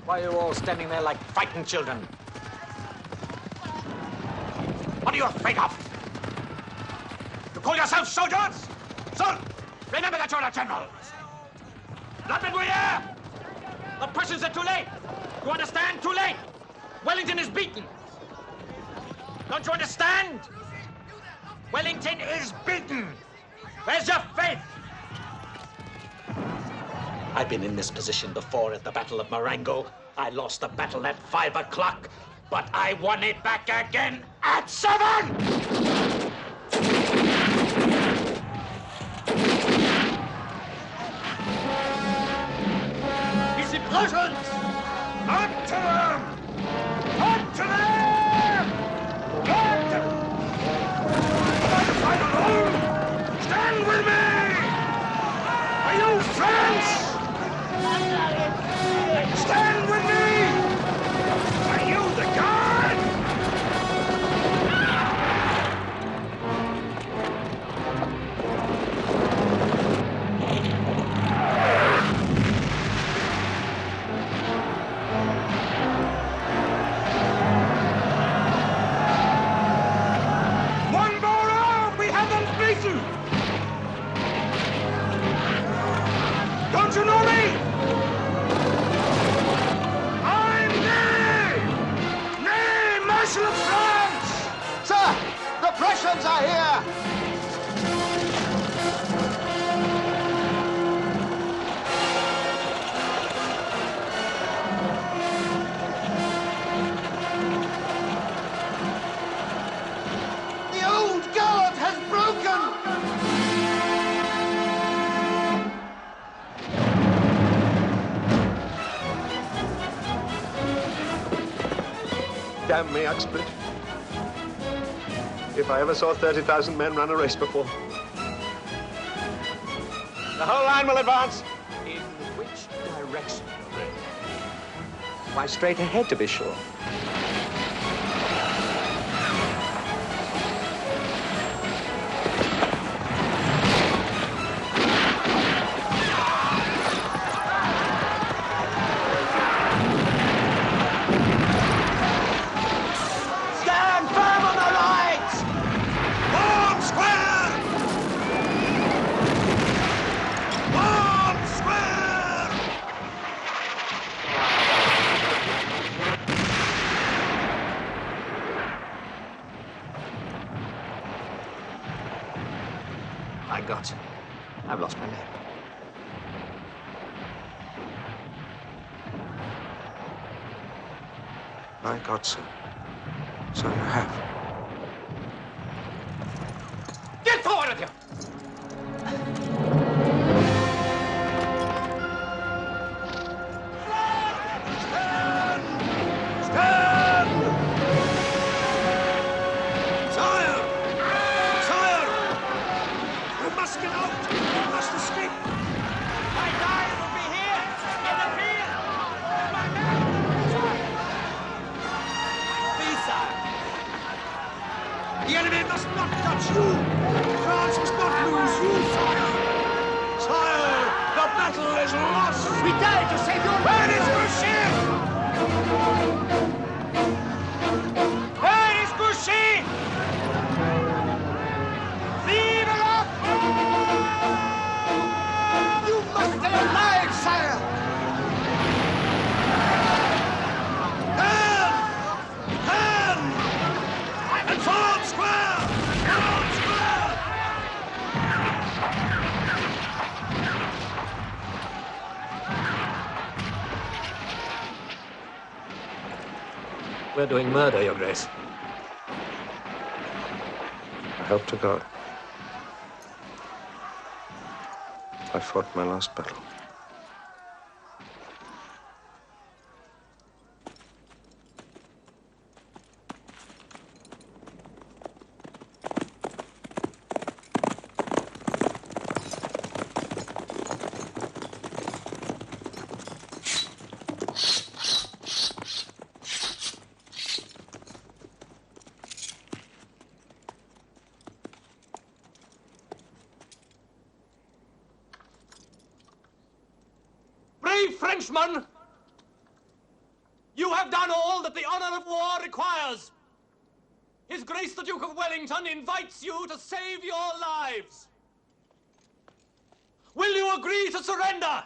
Why are you all standing there like frightened children? What are you afraid of? You call yourselves soldiers? So, remember that you're a general. Ladmenouillard! The Prussians are too late! You understand? Too late! Wellington is beaten! Don't you understand? Wellington is beaten! Where's your faith? I've been in this position before at the Battle of Marengo. I lost the battle at 5 o'clock, but I won it back again at 7! It's the Prussians! Up to them! Up to them! Up to them! I'm fight alone! Stand with me! Are you French? Stand with me! Are you the guard? One more hour! We have them beaten! Don't you know me? Marshal of France! Sir, the Prussians are here! The old guard has broken! Damn me, Uxbridge. If I ever saw 30,000 men run a race before. The whole line will advance. In which direction, Your Grace? Why, straight ahead, to be sure. I've lost my map. My God, sir. So you have. Get forward with you! The enemy must not touch you! France must not lose you, sire! Sire, the battle is lost! We died to save your Where is Grouchy? Where is Grouchy? Vive la France! You must stay alive, sire! And form square! Form square! We're doing murder, Your Grace. I hope to God. I fought my last battle. Frenchman, you have done all that the honor of war requires. His Grace the Duke of Wellington invites you to save your lives. Will you agree to surrender?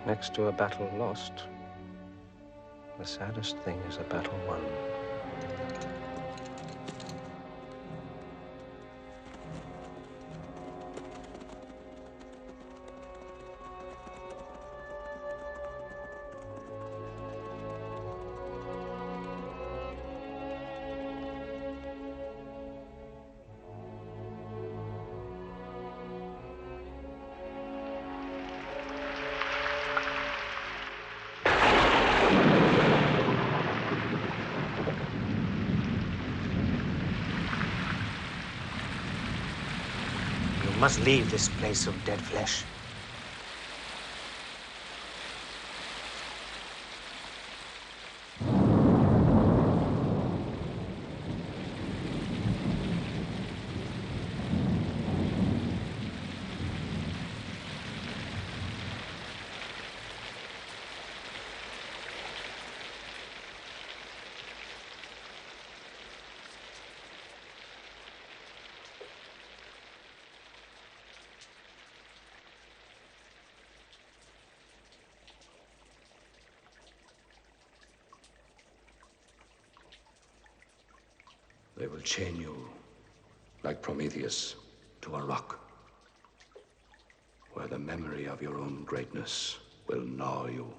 Next to a battle lost, the saddest thing is a battle won. You must leave this place of dead flesh. They will chain you, like Prometheus, to a rock, where the memory of your own greatness will gnaw you.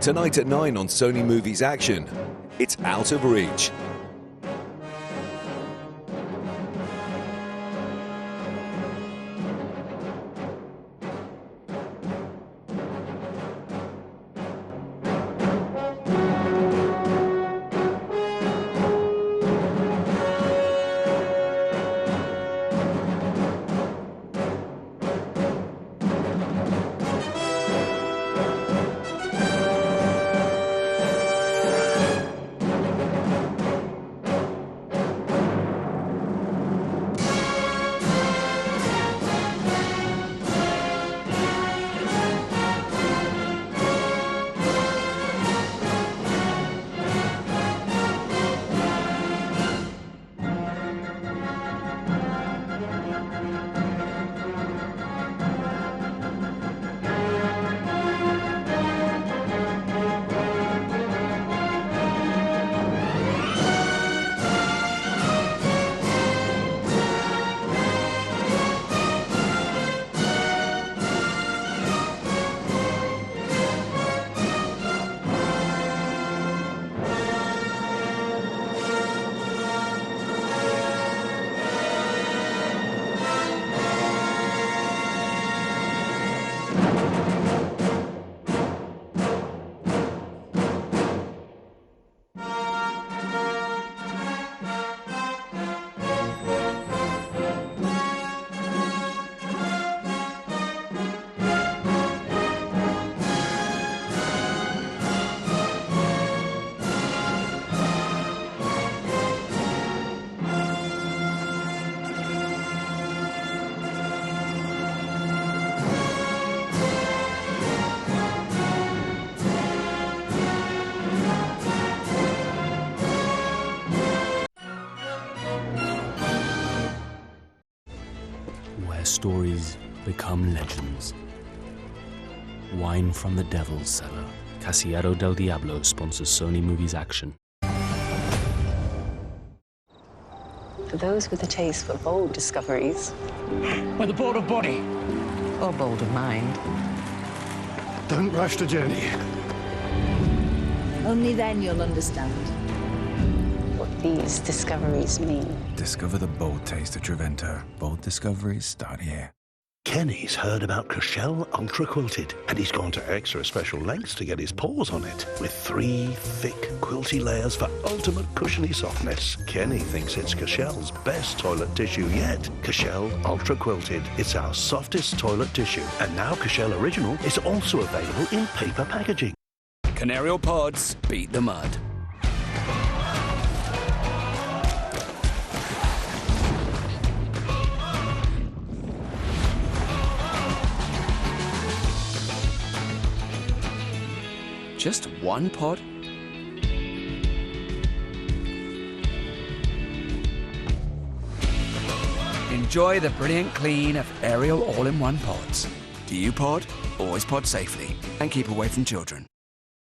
Tonight at 9 on Sony Movies Action, it's Out of Reach. where stories become legends. Wine from the Devil's Cellar. Casillero del Diablo sponsors Sony Movies Action. For those with a taste for bold discoveries. With a bold of body. Or bold of mind. Don't rush the journey. Only then you'll understand what these discoveries mean. Discover the bold taste of Trevento. Bold discoveries start here. Kenny's heard about Cushell Ultra Quilted, and he's gone to extra special lengths to get his paws on it. With 3 thick, quilty layers for ultimate cushiony softness. Kenny thinks it's Cushell's best toilet tissue yet. Cushell Ultra Quilted. It's our softest toilet tissue. And now Cushell Original is also available in paper packaging. Canarial pods beat the mud. Just one pod? Enjoy the brilliant clean of Ariel all-in-one pods. Do you pod? Always pod safely and keep away from children.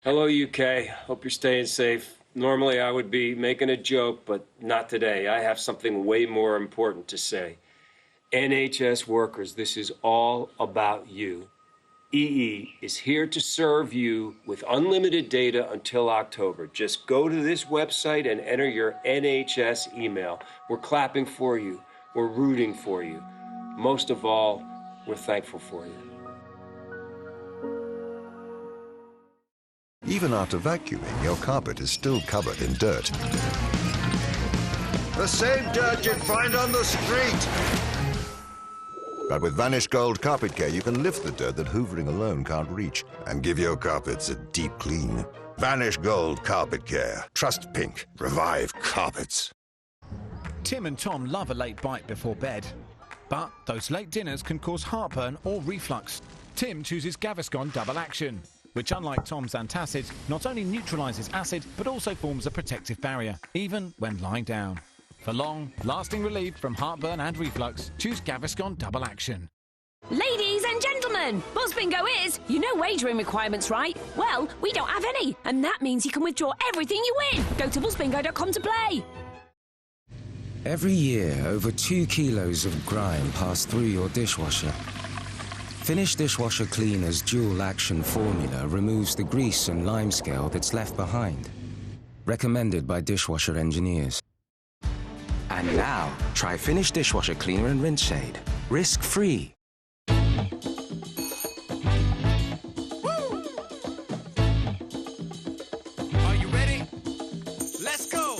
Hello, UK. Hope you're staying safe. Normally I would be making a joke, but not today. I have something way more important to say. NHS workers, this is all about you. EE is here to serve you with unlimited data until October. Just go to this website and enter your NHS email. We're clapping for you. We're rooting for you. Most of all, we're thankful for you. Even after vacuuming, your carpet is still covered in dirt. The same dirt you'd find on the street. But with Vanish Gold Carpet Care, you can lift the dirt that hoovering alone can't reach and give your carpets a deep clean. Vanish Gold Carpet Care. Trust Pink. Revive carpets. Tim and Tom love a late bite before bed. But those late dinners can cause heartburn or reflux. Tim chooses Gaviscon Double Action, which, unlike Tom's antacid, not only neutralises acid, but also forms a protective barrier, even when lying down. For long, lasting relief from heartburn and reflux, choose Gaviscon Double Action. Ladies and gentlemen, Buzz Bingo is, you know wagering requirements, right? Well, we don't have any, and that means you can withdraw everything you win. Go to buzzbingo.com to play. Every year, over 2 kilos of grime pass through your dishwasher. Finish Dishwasher Cleaner's dual action formula removes the grease and limescale that's left behind. Recommended by dishwasher engineers. And now, try Finish Dishwasher Cleaner and Rinse Shade. Risk-free. Are you ready? Let's go!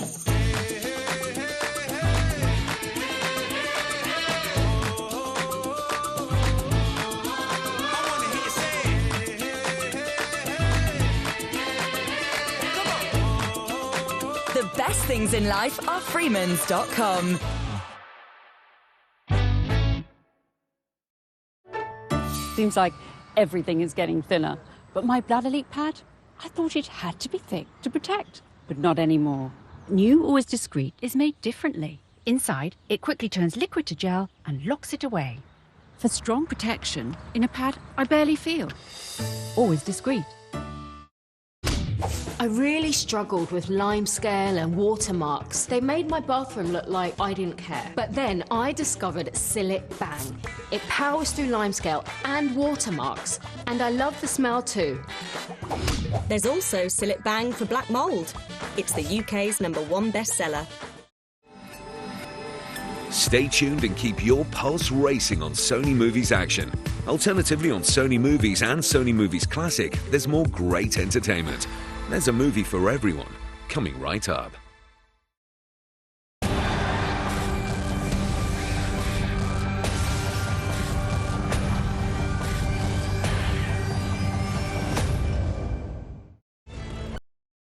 The best things in life are Freemans.com. Seems like everything is getting thinner. But my bladder leak pad? I thought it had to be thick to protect, but not anymore. New Always Discreet is made differently. Inside, it quickly turns liquid to gel and locks it away. For strong protection, in a pad I barely feel. Always Discreet. I really struggled with limescale and watermarks. They made my bathroom look like I didn't care. But then I discovered Silit Bang. It powers through limescale and watermarks, and I love the smell too. There's also Silit Bang for black mould. It's the UK's #1 bestseller. Stay tuned and keep your pulse racing on Sony Movies Action. Alternatively, on Sony Movies and Sony Movies Classic, there's more great entertainment. There's a movie for everyone, coming right up.